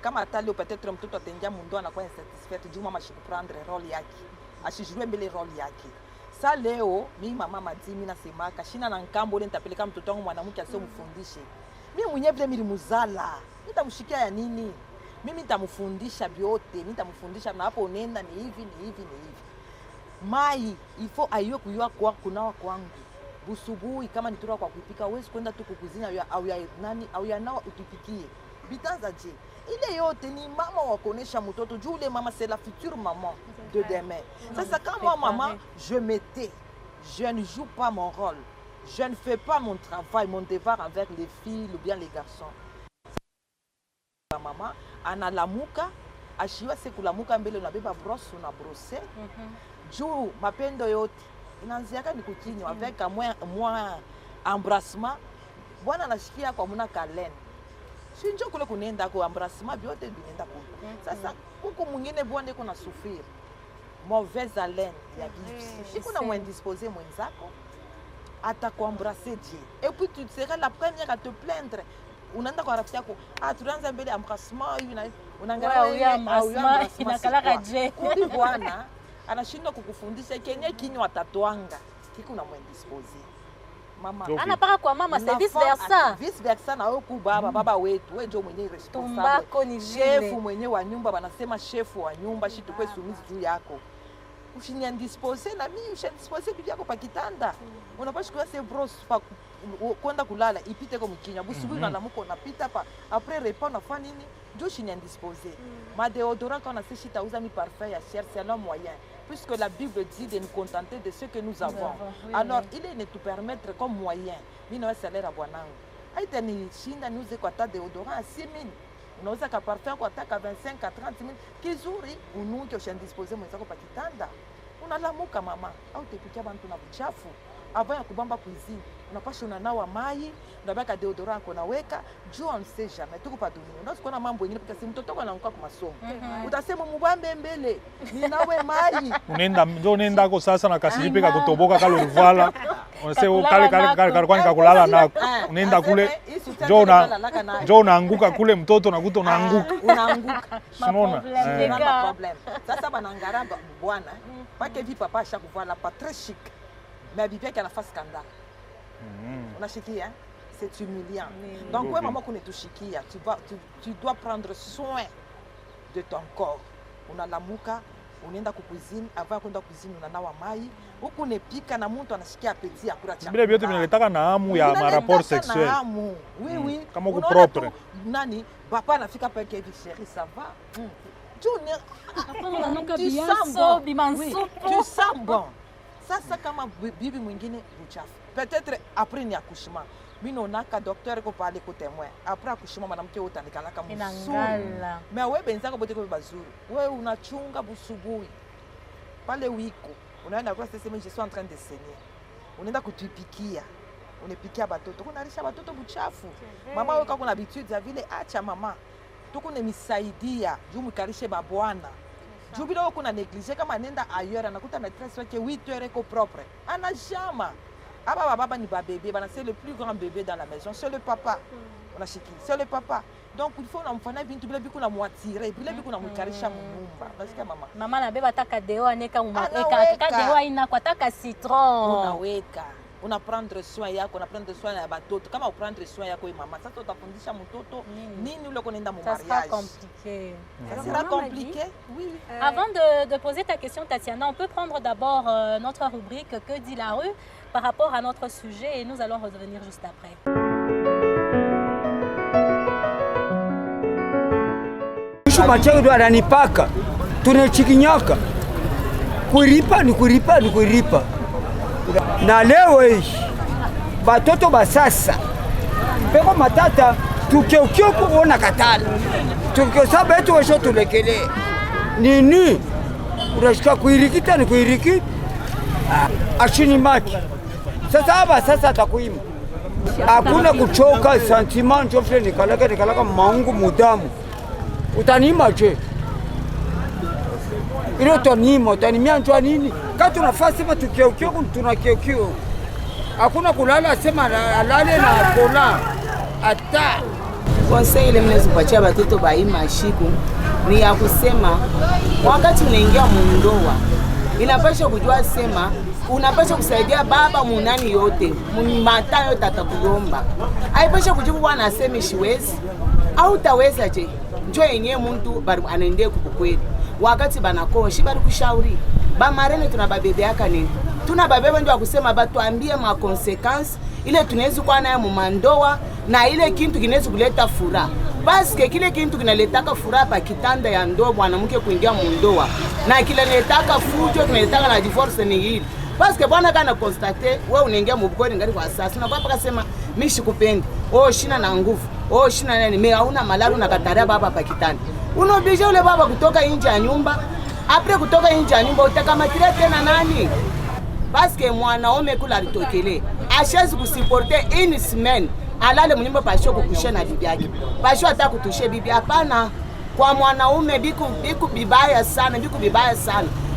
kama atali peut-être mtoto atengia mundo anakuwa insatisfaite juu mama shikuprendre role yake. Ashijue mbele role yake. Sa leo mimi mama madimi nasemaka shina na nkambo ile nitapeleka mtoto wangu mwanamke asio mfundishe. Mimi mwenyewe vile nilimuzala. Nitamshikia ya nini? Mimi nitamfundisha vyote, mimi nitamfundisha na hapo unaenda ni hivi. Mai, il faut aiwe kuyua kwa kunawa kwangu. Busubuhi kama nitura kwa kupika, huwezi kwenda tu kukuzina au ya nao utupikie. Bitanza je. Ile yote ni mama wa kuonesha mtoto. Juu le mama c'est la future maman de demain. Sasa kama maman, je m'étais, je ne joue pas mon rôle. Je ne fais pas mon travail, mon devoir envers les filles ou bien les garçons. La maman analamuka, ashiwa sekulamuka mbele unabeba brosse una brosser. Juu mapendo yote inaanziaka ni kukinywa avec moi embrassement. Bwana anashikia kwa muna kalen. Si njoo kule kunaenda kwa embrassement vyote vinaenda kule. Sasa huko mwingine bwana yuko na souffrir. Mauvaise haleine ya bibi. Si kuna moins disposé mwenzako atakuembrasser Dieu. Et puis tu seras la première à te plaindre. Unaenda kwa rafiki yako, tunaanza mbele embrassement hivi na unaangalia embrassement inakalaka je. Kumbe bwana anashindwa kukufundisha kenye kinyo atatwanga kiko na mwendispose mama anapaka kwa mama c'est vice versa na wewe kubaba baba wetu wewe ndio mwenye responsable chef mwenye wa nyumba wanasema chef wa nyumba shi tukwe sumizi juu yako ushinya dispose na mimi ushidispose bibi yako pakitanda unapaswa kuwa se bros pa kwenda kulala ipite kwa mkinya busubuhi na lamuko unapita pa après repas unafanya nini ndio ushinya dispose ma déodorant quand on a séché tauza mi parfum ya cher c'est un moyen puisque la Bible dit de nous contenter de ce que nous avons. Alors, il est de te permettre comme moyen. Mimi na salaire à bwanangu. Aita ni shinda niuze kwa ta déodorant à 6 000. Unauza ka parfum kwa ta 25 à 30 000. Kizuri unuke ushandisposer mwenzako pa kitanda. Unalamuka mama au tepikia bantu na buchafu. Avant ya kubamba cuisine, unapasha unanawa mai, unabaka deodorant kwa naweka, juu on sait jamais tuko pa dunia. Unaweza kuona mambo mengine because mtoto wako anaanguka kwa masomo. Utasema mubambe mbele, ninawe mai. Unaenda kwa sasa na kasijipe ka kutoboka kale ulivala. Unasema kale kwani kakulala nako. Unaenda kule njoo unaanguka kule mtoto nakuta unaanguka. Unaanguka. Unaona? Problem. Sasa banangara bwana, pake vi papa shakuvala pas très chic. Mais bibi yake anafanya scandale. Unashikia? C'est humiliant. Donc wewe mama kunetushikia, tu dois prendre soin de ton corps. Unalamuka, unaenda ku cuisine, avant kwenda cuisine unanawa mai, huku nepika na mtu anashikia appétit akula chakula. Vile vyote vinaletaka na hamu ya ma rapport sexuel. Oui oui. Kama ku propre. Nani? Papa anafika peke hivi chérie, ça va? Tu sens bon. Sasa kama bibi mwingine uchafu. Peut-être après ni accouchement. Mimi naonaka docteur ko parler ko témoin. Après accouchement mwanamke wote anikalaka mzuri. Mais wewe benzako bote ko bazuri. Wewe unachunga busubuhi. Pale wiko. Unaenda kwa sasa je suis en train de saigner. Unaenda kutupikia. Unapikia batoto. Kunarisha batoto buchafu. Mama wewe kuna habitude ya vile acha mama. Tukune misaidia. Juu mkarishe babwana. Jubilo kuna négligé kama nenda ailleurs anakuta maîtresse wake 8 heures eko propre. Anashama. Aba baba ni ba bébé, c'est le plus grand bébé dans la maison, c'est le papa. On a chiki, c'est le papa. Donc il faut n'amfana bintu bila biku na muatire, bila biku na mukarisha munumba. Unasikia mama? Mama na beba taka deo aneka ka deo ina kwa taka citron. Unaweka. Una prendre soin yako, una prendre soin ya batoto. Kama uprendre soin yako mama, sasa utafundisha mtoto nini ule konaenda mu mariage. Ça sera compliqué. Ça sera compliqué. Oui. Avant de poser ta question, Tatiana, on peut prendre d'abord notre rubrique Que dit la rue par rapport à notre sujet et nous allons revenir juste après. Machego ananipaka tunachikinyaka kulipa ni kulipa na leo hii batoto basasa peko matata tukiokio kuona katala tukiosabu yetu wesho tulekele nini unashika kuirikita ni kuiriki ashini maki sasa haba sasa atakuima hakuna kuchoka sentiment njofle nikalaka maungu mudamu utanima je ile utanimia njua nini kama tunafaa sema tukiokio tunakiokio hakuna kulala sema alale na kola ata conseil ile mnaweza kupatia watoto baima shiku ni ya kusema wakati unaingia mundoa inapaswa kujua sema unapaswa kusaidia baba munani yote mata yote atakulomba haipaswa kujibu bwana aseme shiwezi au taweza je njoo yenyewe mtu anaendea kukukweli wakati banakoshi bali kushauri ba marene tuna babebe yaka nini tuna babebe ndio akusema batuambie ma consequence ile tunaweza kuwa nayo mumandoa na ile kintu kinaweza kuleta furaha basi kile kintu kinaletaka furaha pa kitanda ya ndoa mwanamke kuingia mundoa na kile letaka fujo kinaletaka na divorce ni hili basi bwana kana constate wewe unaingia mubukoni ngari kwa sasa na papa kasema mimi sikupendi shina na nguvu shina nani mimi hauna malalo na kataria baba pa kitanda unobije ule baba kutoka nje ya nyumba apre kutoka nje ya nyumba utakamatilia tena nani basi mwanaume kula alitokele ashazi kusiporte une semaine alale mnyumba pasho kukusha na bibi yake pasho hata kutushe bibi hapana kwa mwanaume biku bibaya sana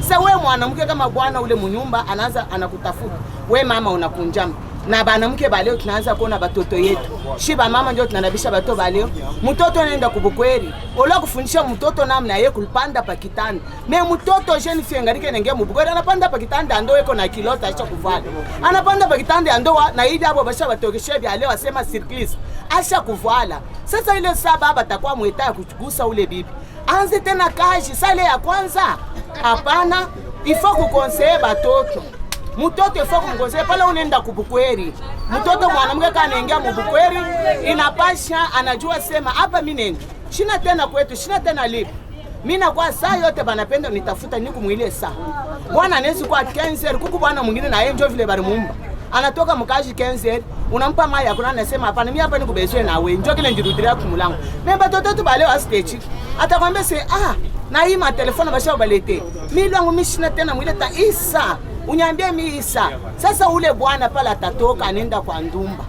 sasa wewe mwanamke kama bwana ule mnyumba anaanza anakutafuta wewe mama unakunjama na banamke baleo tunaanza kuona batoto yetu shiba mama ndio tunanabisha batoto baleo mtoto anaenda kubukweri ola kufundisha mtoto namna yeye kulipanda pa kitanda me mtoto jeune fille ngarike nenge mubukweri anapanda pa kitanda ndo yeko na kilota acha kuvala anapanda pa kitanda ndo na hivi hapo basha batokeshe bia leo asema circus acha kuvala sasa ile saa baba atakuwa mweta kuchugusa ule bibi anze tena kaji sale ya kwanza hapana ifo kukonseye batoto mtoto ifo kumgozea pale unaenda kubukweri mtoto mwanamke kanaingia mubukweri inapasha anajua sema hapa mimi nenda shina tena kwetu shina tena lipo mimi na kwa saa yote banapenda nitafuta niku mwile saa bwana anaweza kwa 15 kuku bwana mwingine na yeye ndio vile bari mumba anatoka mkaji 15 unampa mai ya kuna anasema hapana mimi hapa nikubezwe na wewe njoo kile njirudiria kumulango memba toto baleo astage atakwambia se na hii ma telefone basha balete mimi lwangu mimi shina tena mwile ta isa unyambie mimi isa sasa ule bwana pala atatoka anaenda kwa ndumba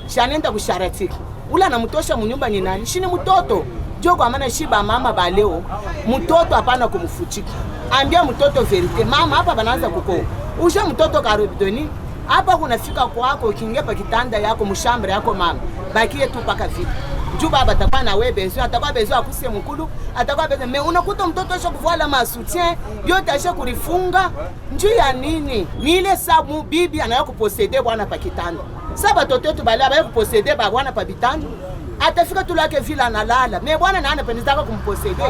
shanenda kusharati ule anamtosha mnyumba ni nani shini mtoto jo kwa maana shiba mama baleo mtoto hapana kumfuchika ambia mtoto verite mama hapa banaanza kuko usha mtoto karibidoni hapa kunafika kwako ukiingia pa kitanda yako mshambra yako mama bakie tu paka vipi juu baba atakuwa na wewe bezo atakuwa bezo akuse mkulu atakuwa bezo me unakuta mtoto asha kuvala masutien yote asha kulifunga njuu ya nini ni ile sabu bibi anayo kuposede bwana pa kitanda saba toto tu bale aba kuposede ba bwana pa bitanda atafika tu lake vile analala me bwana na anapendeza kumposede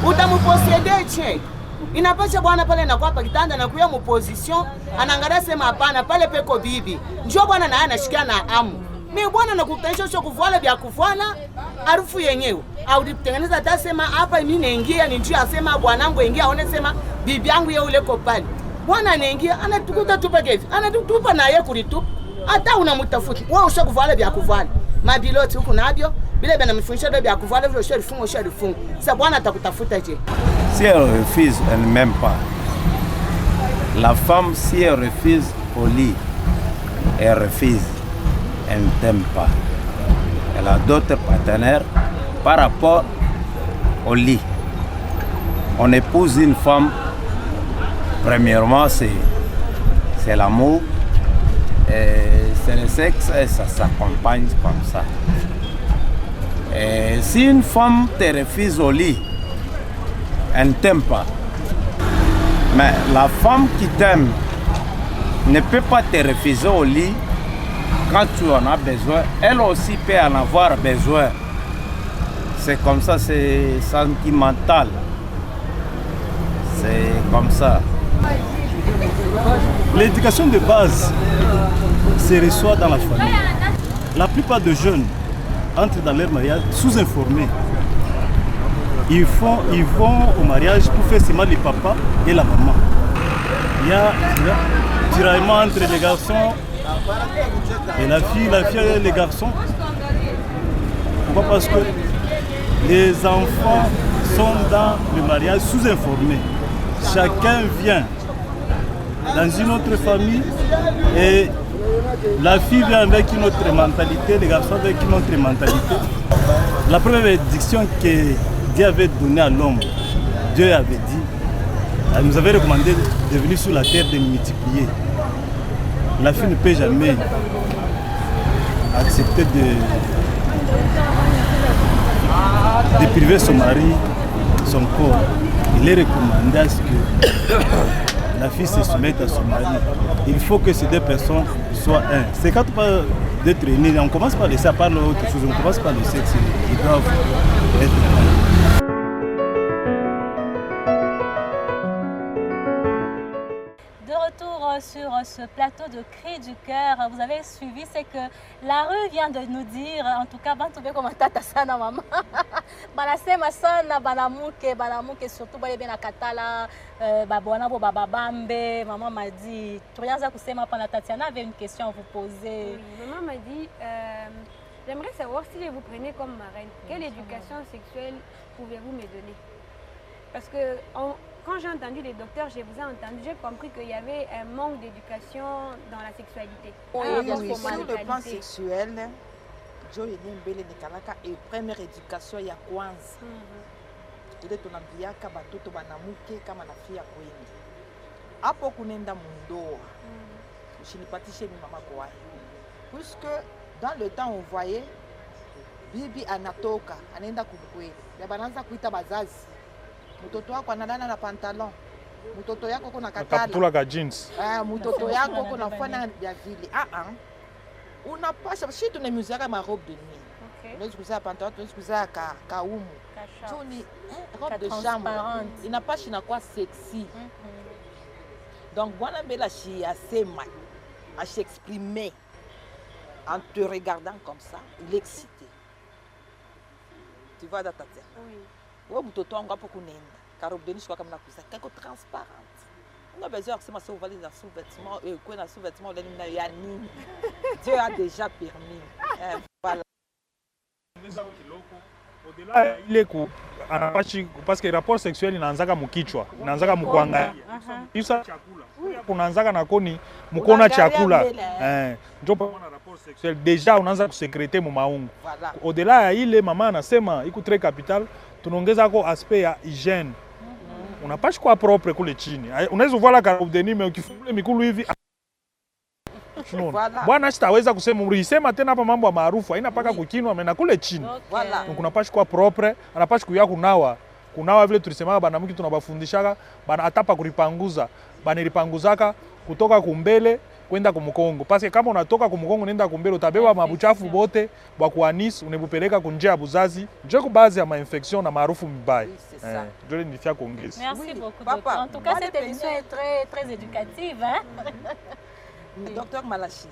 utamposede che inapasha bwana pale na kwa kitanda na kuya mu position anaangalia sema hapana pale peko bibi njoo bwana na anashikia na amu mimi bwana nakutanisha sio kuvala vya kuvala harufu yenyewe au ditengeneza hata sema hapa mimi naingia ni njia asema bwanangu ingia aone sema bibi yangu yeye ule kopali bwana anaingia anatukuta tupa hivi anatutupa na yeye kulitupa hata unamtafuta wewe ushakuvala vya kuvala mabiloti huko nabyo bila bana mfundisha ndio vya kuvala vile usharifunga sasa bwana atakutafuta je. Si elle refuse, elle n'aime pas. La femme, si elle refuse au lit, elle refuse, elle ne t'aime pas. Elle a d'autres partenaires par rapport au lit. On épouse une femme, premièrement, c'est l'amour. c'est le sexe et ça s'accompagne comme ça. Et si une femme te refuse au lit, elle ne t'aime pas. Mais la femme qui t'aime ne peut pas te refuser au lit quand tu en as besoin. Elle aussi peut en avoir besoin. C'est comme ça, c'est sentimental. C'est comme ça. L'éducation de base se reçoit dans la famille. La plupart des jeunes entrent dans leur mariage sous-informés. Ils vont au mariage pour faire seulement le papa et la maman. Il y a tiraillement entre les garçons et la fille et les garçons. Pourquoi? Parce que les enfants sont dans le mariage sous-informés. Chacun vient dans une autre famille et la fille vient avec une autre mentalité, les garçons avec une autre mentalité. La première bénédiction que Dieu avait donnée à l'homme, Dieu avait dit, elle nous avait recommandé de venir sur la terre de nous multiplier. La fille ne peut jamais accepter de priver son mari, son corps. Il est recommandé à ce que la fille se soumette à son mari. Il faut que ces deux personnes soient un. C'est quand on parle d'être unis, on commence par laisser à parler autre chose, on commence par le sexe. Ils doivent être un. Sur ce plateau de Cris du Cœur, vous avez suivi, c'est que la rue vient de nous dire, en tout cas, bantu comme tata sana maman, banasema sana banamuke surtout bale bena katala, babona bo babambe. Maman m'a dit, tuanza kusema pana Tatiana avait une question à vous poser. Oui, maman m'a dit, j'aimerais savoir si je vous prenais comme marraine, quelle éducation sexuelle pouvez-vous me donner? Parce que quand j'ai entendu les docteurs, je vous ai entendu, j'ai compris qu'il y avait un manque d'éducation dans la sexualité. Oui, sur le plan sexuel, Joe Mbele Nikalaka et première éducation ya kwanza. Ile tunambiaka batoto banamuke kama nafia kwenda. Hapo kunenda mundoa. Usinipatishe mi mama kwa. Puisque dans le temps on voyait bibi anatoka, anaenda kumkweli. Ya bananza kuita bazazi. Mtoto wako analala na pantalon. Mtoto yako kuna katala. Kaptula ka jeans. Mtoto yako kuna fana ya vile. Unapasha shi tunamuzaka ma robe de nuit. Okay. Unaweza kuzaa pantalon, unaweza kuzaa kaumu. Tuni robe de chambre. Inapasha inakuwa sexy. Donc bwana mbela shi asema, a s'exprimer en te regardant comme ça, il est excité. Tu vois dans ta tête. Oui. Ou mtoto wangu hapo kunenda karobdenishi kwa kama nakuza kako transparent on a besoin que ça valide dans sous-vêtement et quoi dans sous-vêtement là il y a nini Dieu a déjà permis voilà au-delà ile ku anapachi parce que rapport sexuel inaanzaka mukichwa inaanzaka mkuangalia isa chakula kunaanzaka na koni mkona chakula ndio pamoja na rapport sexuel déjà unaanza kusekrete mu maungu au-delà ya ile mama anasema iko très capital tunaongeza kwa aspect ya hygiene. Unapashi kwa propre kule chini. Unaweza uvala karobdeni mais ukifungule mikulu hivi. Bwana sitaweza kusema ulisema tena hapa mambo ya maarufu haina paka kukinwa na kule chini. Donc unapashi kwa propre, anapashi kuya kunawa vile tulisema bana mki tunabafundishaka bana atapa kuripanguza. Bana ripanguzaka kutoka kumbele kwenda kumkongo. Parce que kama unatoka kumkongo nenda kumbele utabeba mabuchafu bote bwa kuanis unebupeleka kunjia ya buzazi. Nje ku base ya ma-infection na maarufu mbaya. Je nifia kuongeza. Merci beaucoup docteur. En tout cas cette émission est très éducative hein. Docteur Malachi,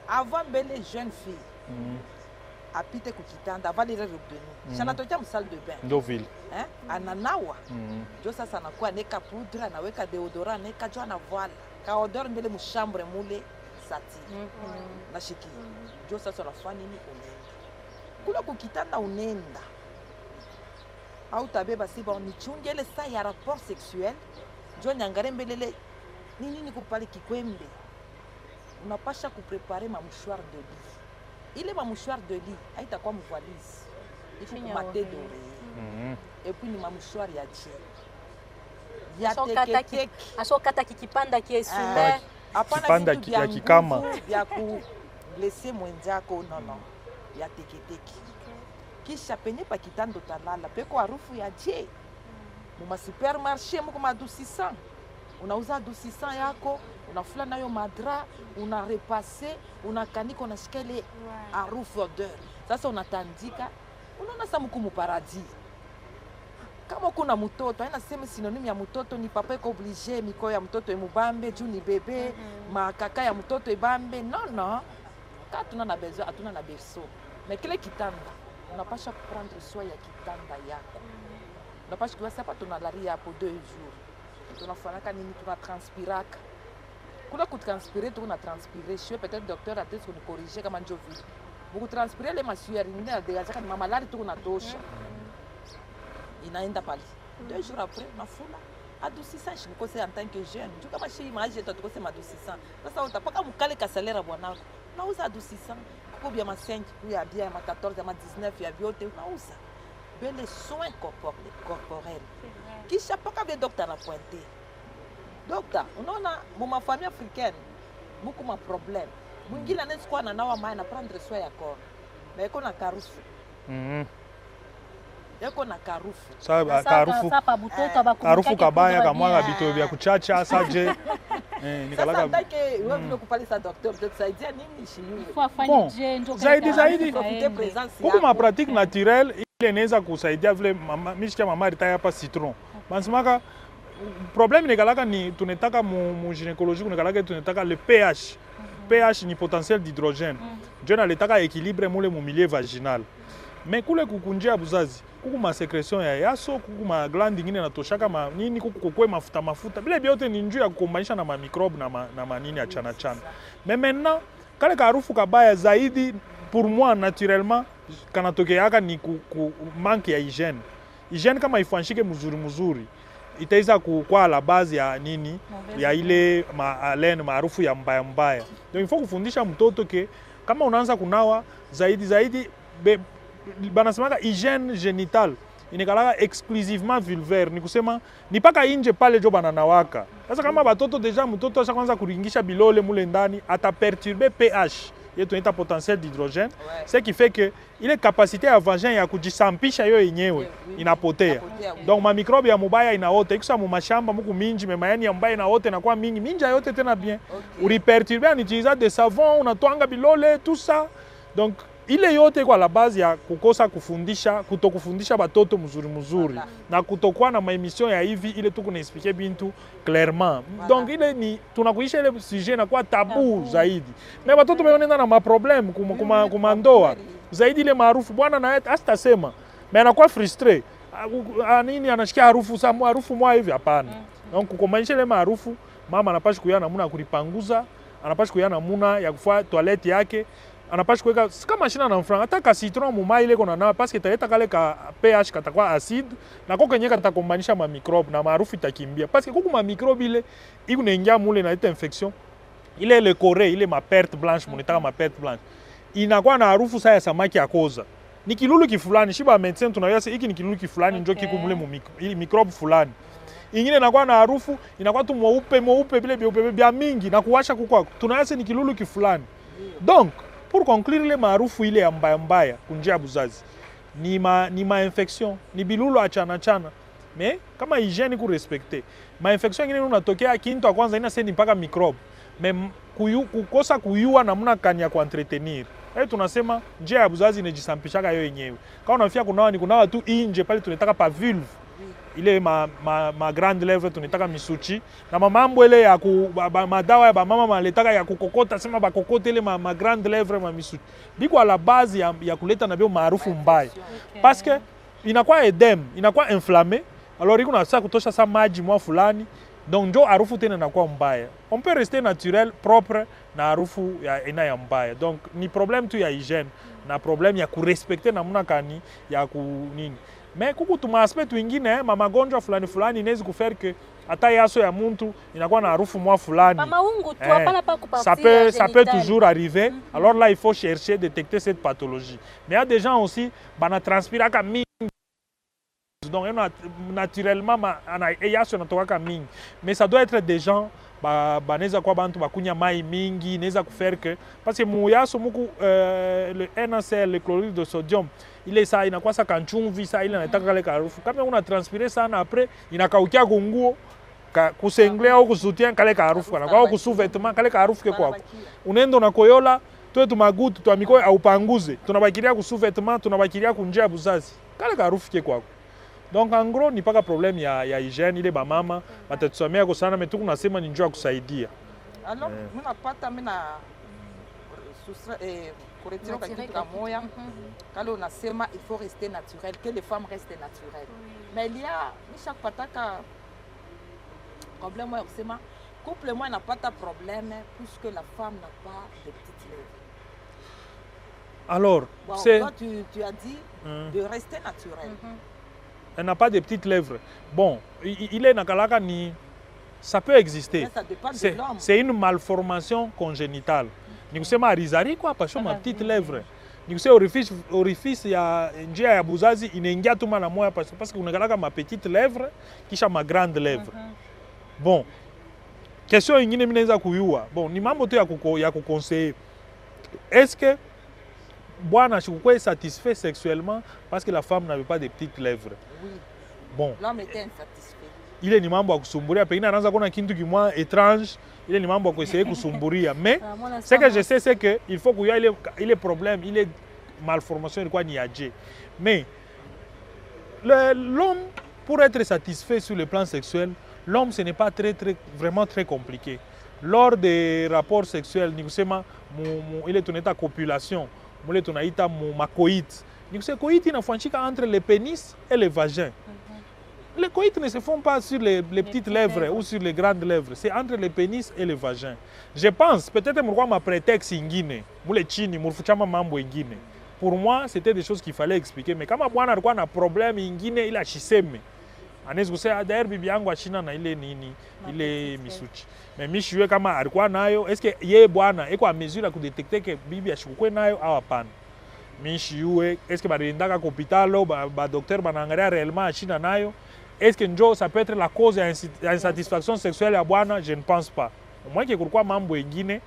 avant belle jeune fille. Apite kukitanda avant les revenus. Chana tokia msalle de bain. Ndoville. Ananawa. Jo sasa anakuwa neka poudre, anaweka deodorant, neka jo na voile. Ka odeur mbele mu chambre mule sati. Na shiki. Jo sasa unafanya nini unaenda? Kula kukitanda unaenda. Au tabeba siba unichunge ile saa ya rapport sexuel. Jo nyangare mbele nini kupale kikwembe. Unapasha kuprepare ma mouchoir de lit. Il est ma mouchoir de lit, aïta quoi mon valise. Il faut ma tête d'oreille. Et puis ma mouchoir ya tché. Ya teke. Aso kata kikipanda qui est soumet. kipanda ya kikama ya kublesse mwenzako nono ya teketeki. Kisha penye pa kitanda utalala peko harufu ya je. Muma supermarché muko madusisa. Unauza dusisa yako, unafula nayo madra, una repasser, unakanika unashika ile harufu odeur. Sasa unatandika, unaona sa mko mu paradis. Kama kuna mtoto, haina sema synonyme ya mtoto ni papa iko obligé miko ya mtoto emubambe juu ni bebe, makaka ya mtoto ebambe. Non. Quand on a besoin, hatuna na berceau. Mais kile kitanda, unapasha prendre soin ya kitanda yako. Unapasha kiwa sapa tunalaria hapo 2 jours. Tunafanaka nini, tunatranspiraka. Kuna kutranspirer, tunatranspirer. Je peut-être docteur a peut-être nous corriger kama ndio vile. Beaucoup transpirer les masuari ni na degaza kama malari tunatosha. Inaenda pale. 2 jours après, nafula. Adoucissant, je me conseille en tant que jeune. Tu kama chez image, tu te conseilles adoucissant. Sasa utapaka mukale ka salaire bwanako. Unauza adoucissant. Kwa bien ma 5, ya bien ma 14, ya ma 19, ya vyote unauza. Les soins corporels. Kisha paka vile docteur na pointé. Docteur, unaona ma famille africaine, beaucoup ma problème. Mwingine anaweza kuwa ananawa maji na prendre soin ya corps. Mais iko na karufu. Yako na karufu. Sasa karufu kabaya kamwaga vitu vya kuchacha saje. Nikalaka wewe vile kupali sa docteur tutasaidia nini shiyu? Zaidi. Kwa ma pratique naturelle ile inaweza kusaidia vile mama mishika mama ritaya hapa citron. Bansimaka problème nikalaka ni tunataka mu gynécologie nikalaka tunataka le pH. pH ni potentiel d'hydrogène. Ndio nalitaka équilibre mule mu milieu vaginal. Mais kule kukunjia buzazi kuku ma sécrétion ya yaso kuku ma glande nyingine natoshaka ma nini kuku kokwe mafuta bile biote ni njuu ya kukombanisha na ma microbe na manini ya chana. Mais maintenant kale karufu kabaya zaidi pour moi naturellement kanatokeaka ni manque ya hygiène. Hygiène kama ifanshike mzuri itaweza kwa la base ya nini ya ile haleine maarufu ya mbaya. Donc il faut kufundisha mtoto ke kama unaanza kunawa zaidi banasemaka hygiène génitale inakalaka exclusivement vulvaire, ni kusema ni paka inje pale jo bananawaka. Sasa kama batoto deja mtoto asha kwanza kuringisha bilole mule ndani ataperturber pH yetu tunaita potentiel d'hydrogène, ce qui fait que ile capacité ya vagin ya kujisampisha yo yenyewe inapotea. Donc ma microbe ya mubaya inaote ikusa mu mashamba muku minji memayani ya mbaya inaote na kwa mingi minja yote tena bien. Uriperturber en utilisant des savons, unatwanga bilole tout ça. Donc ile yote kwa la base ya kukosa kutokufundisha batoto mzuri na kutokuwa na maemission ya hivi ile tu kuna expliquer bintu clairement. Donc ile ni tunakuisha ile sujet na kwa tabu zaidi. Mais batoto beonenda na ma problème kuma ndoa. Zaidi ile maarufu bwana na asitasema. Mais anakuwa frustré. Nini anashikia harufu mwa hivi hapana. Donc kukomanisha ile maarufu mama anapaswa kuyana namna kulipanguza, anapaswa kuyana namna ya kufua toilette yake. Anapaswa kuweka kama shina na mfranga hata ka citron mu mai ile kona na parce que italeta kale ka pH katakuwa acide na koko yenyewe katakombanisha ma microbe na maarufu itakimbia parce que kuku ma microbe ile iko naingia mule na ita infection ile le corée ile ma perte blanche monetaka ma perte blanche inakuwa na harufu saa ya samaki ya koza ni kilulu kifulani shiba medecin tunaweza hiki ni kilulu kifulani ndio kiko mule mu microbe fulani ingine inakuwa na harufu inakuwa tu mweupe vile bia mingi na kuwasha kuku tunaweza ni kilulu kifulani. Donc pour conclure le maarufu ile ya mbaya kunjia buzazi ni ma infection ni bilulu achana. Mais kama hygiene ku respecter ma infection ingine unatokea kintu ya kwanza ina send mpaka microbe. Mais kukosa kuyua namna kanya ku entretenir. Tunasema njia ya buzazi inajisampishaka yo yenyewe. Kama unafia kunawa tu inje pale tunataka pa vulve. Ile ma grande lèvre tunataka misuchi na mambo ile ya madawa ya mama maletaka ya kukokota sema bakokote ile ma grande lèvre ma misuchi biko à la base ya kuleta na bio maarufu mbaya parce que inakuwa edem inakuwa inflammé alors iko na sasa kutosha sa maji mwa fulani donc ndio harufu tena inakuwa mbaya. On peut rester naturel propre na harufu ya ina ya mbaya. Donc ni problème tu ya hygiène na problème ya kurespecter namna kani ya nini. Mais kuku tuma aspect wengine magonjwa fulani inaweza kufaire que hata yaso ya mtu inakuwa na harufu mwa fulani. Maungu tu hapana pa kupartir. Ça peut toujours arriver. Alors là il faut chercher détecter cette pathologie. Mais il y a des gens aussi bana transpiraka mingi. Donc naturellement yaso natoka mingi. Mais ça doit être des gens banaweza kwa bantu bakunya mai mingi, inaweza kufaire que parce que muyaso muku le NaCl, le chlorure de sodium, ile saa inakuwa sa kanchumvi, saa ile inataka kale karufu. Kama una transpirer sana après inakaukia kunguo kusengle au kusutien kale karufu kana kwa kusuvêtement kale karufu ke kwako. Unaenda na koyola toe tumagutu twa mikoyo au panguze. Tunabakiria kusuvêtement, tunabakiria kunjia buzazi. Kale karufu ke kwako. Donc en gros ni paka problème ya hygiène ile ba mama batatusomea kwa sana metuku nasema ni njoo kusaidia. Alors mimi napata mimi na kuretiro kwa kitu kamoya kale unasema il faut rester naturel, que les femmes restent naturelles. Mais il y a chaque pataka problème moi kusema couple moi n'a pas de problème puisque la femme n'a pas de petites lèvres. Alors, bon, c'est toi tu as dit de rester naturel. Elle n'a pas de petites lèvres. Bon, il est nakalaka ni ça peut exister. C'est une malformation congénitale. Ni kusema arizari kwa pasho ma petite lèvre. Ni kusema orifice ya njia ya buzazi inaingia tu mara moja parce que unakalaka ma petite lèvre kisha ma grande lèvre. Bon. Question ingine mimi naweza kuyua. Bon, ni mambo tu ya kuconseiller. Est-ce que bwana shukwe satisfait sexuellement parce que la femme n'avait pas de petites lèvres? Oui. Bon. L'homme était insatisfait. Ile ni mambo ya kusumburia, pengine anaanza kuona kitu kimwa étrange, ile ni mambo ya kuessayer kusumburia. Mais ce que je sais c'est que il faut qu'il y ait il problème, il est malformation ilikuwa ni aje. Mais l'homme pour être satisfait sur le plan sexuel, l'homme ce n'est pas vraiment très compliqué. Lors des rapports sexuels, ni kusema ile tunaita copulation, mule tunaita macoït. Ni kusema coït inafanyika entre le pénis et le vagin. Les coïts ne se font pas sur les petites lèvres ou sur les grandes lèvres. C'est entre le pénis et le vagin. Je pense, peut-être que ma prétexte ingine, moule chini, murfuchama mambo ingine. Pour moi, c'était des choses qu'il fallait expliquer. Mais kama bwana alikuwa na problème ingine, il a chiseme. Anaweza kusema d'ailleurs bibi yangu achina na ile nini, ile misuchi. Mais mishiwe kama alikuwa nayo, est-ce que yeye bwana eko a mesure ya kudetecter que bibi ashikukwe nayo au hapana? Mishiwe, est-ce que baliendaka kwa hospitalo, ba docteur banaangalia réellement achina nayo? Est-ce que njo ça peut être la cause ya insatisfaction sexuelle ya bwana? Je ne pense pas. Au moins que kulikuwa mambo ingine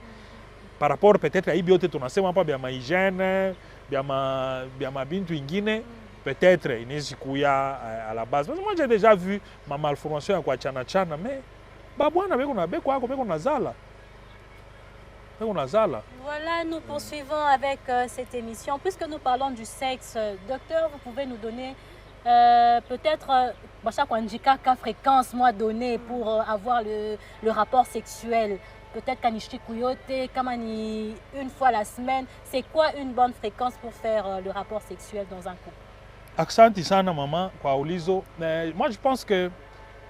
par rapport peut-être à ibiote tunasema hapa bya hygiène, bya mabintu ingine peut-être inaweza kuya à la base. Parce que moi j'ai déjà vu ma malformation ya kwa chana mais ba bwana beko na beko ako beko na zala. Voilà, nous poursuivons avec cette émission. Puisque nous parlons du sexe, docteur, vous pouvez nous donner peut-être chaque handicap, quelle fréquence moi donnée pour avoir le rapport sexuel. Peut-être kanishti kuyote, kamani une fois la semaine. C'est quoi une bonne fréquence pour faire le rapport sexuel dans un couple? Aksanti sana maman kwa ulizo. Moi je pense que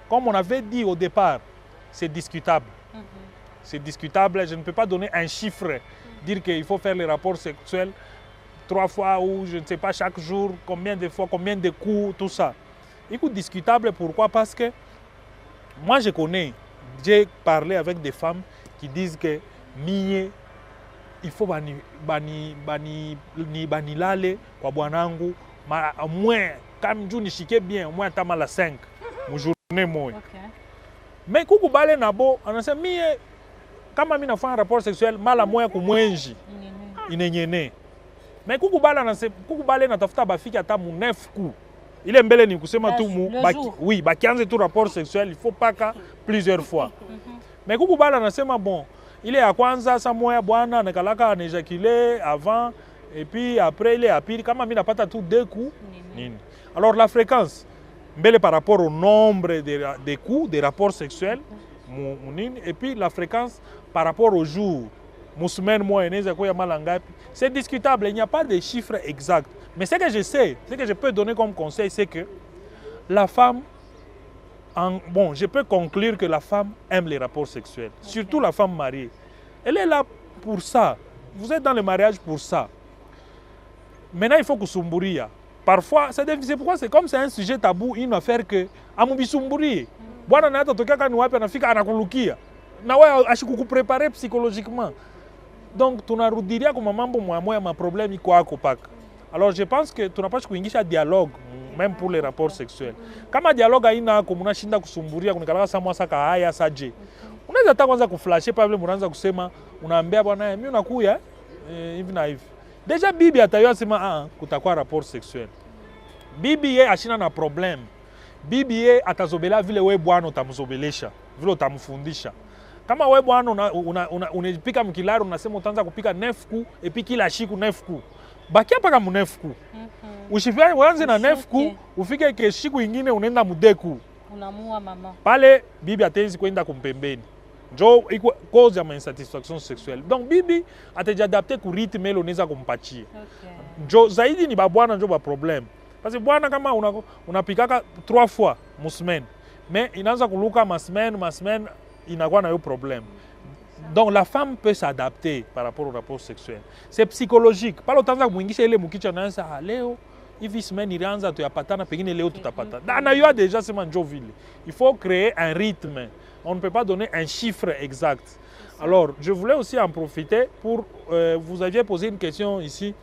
comme on avait dit au départ, c'est discutable. C'est discutable, je ne peux pas donner un chiffre, dire qu'il faut faire les rapports sexuels 3 fois ou je ne sais pas chaque jour, combien de fois, combien de coups, tout ça. Écoute, discutable, pourquoi? Parce que moi je connais, j'ai parlé avec des femmes qui disent que il faut banilale kwa bwanangu au moins comme je nishike bien au moins tama la 5 mu journée moja. Mais kuku bale nabo anasema mie kama mimi nafanya rapport sexuel mala moja kumwenji inyenyene. Mais kuku bale natafuta bafiki hata mu 9 coups. Ile mbele ni kusema tu oui, bakianze tu rapport sexuel, il faut pas ka plusieurs fois. Mais kuku bale anasema bon, ile ya kwanza sa moya bwana nakalaka anaejaculer avant et puis après ile ya pili kama mimi napata tu 2 coups nini. Alors la fréquence mbele par rapport au nombre de coups de rapports sexuels et puis la fréquence par rapport au jour. C'est discutable, il n'y a pas de chiffres exacts. Mais ce que je sais, ce que je peux donner comme conseil, c'est que la femme, bon, je peux conclure que la femme aime les rapports sexuels, surtout la femme mariée. Elle est là pour ça. Vous êtes dans le mariage pour ça. Maintenant, il faut que Sumburia. Parfois, c'est pourquoi c'est comme c'est un sujet tabou, une affaire que Amubi Sumburie. Bwana na hata tokeka ni wapi anafika anakulukia. Na wewe ashikukuprepare psychologiquement. Donc tunarudiria kwa mambo moya ma problème iko hako paka. Alors je pense que tunapaswa kuingisha dialogue même pour les rapports sexuels. Kama dialogue haina hako mnashinda kusumburia kunikala sa mwasa ka haya saje. Unaweza hata kwanza kuflashe pale mnaanza kusema unaambia bwana mimi unakuya hivi na hivi. Deja bibi atayua sema kutakuwa rapport sexuel. Bibi yeye ashina na problem. Bibi yeye atazobela vile wewe bwana utamzobelesha, vile utamfundisha. Kama wewe bwana unapika mkilaro unasema utaanza kupika 9 coups et puis kila siku 9 coups. Bakia paka mu 9 coups. Usifanye uanze na 9 coups, ufike ke siku nyingine unaenda mu 2 coups. Unamua mama. Pale bibi atezi kwenda kumpembeni. Njo iko cause ya insatisfaction sexuelle. Donc bibi atajadapter ku rythme ile unaweza kumpatia. Njo zaidi ni babwana njo ba problem. Parce que bwana kama unapikaka 3 fois mu semaine, mais inaanza kuluka ma semaine inakuwa na yo problème. Donc la femme peut s'adapter par rapport au rapport sexuel. C'est psychologique. Pale utaanza kumuingisha ile mukicha naanza leo hivi semaine ilianza tuyapatana pengine leo tutapata. Na yo déjà sema njo vile. Il faut créer un rythme. On ne peut pas donner un chiffre exact. Alors, je voulais aussi en profiter pour vous aviez posé une question ici.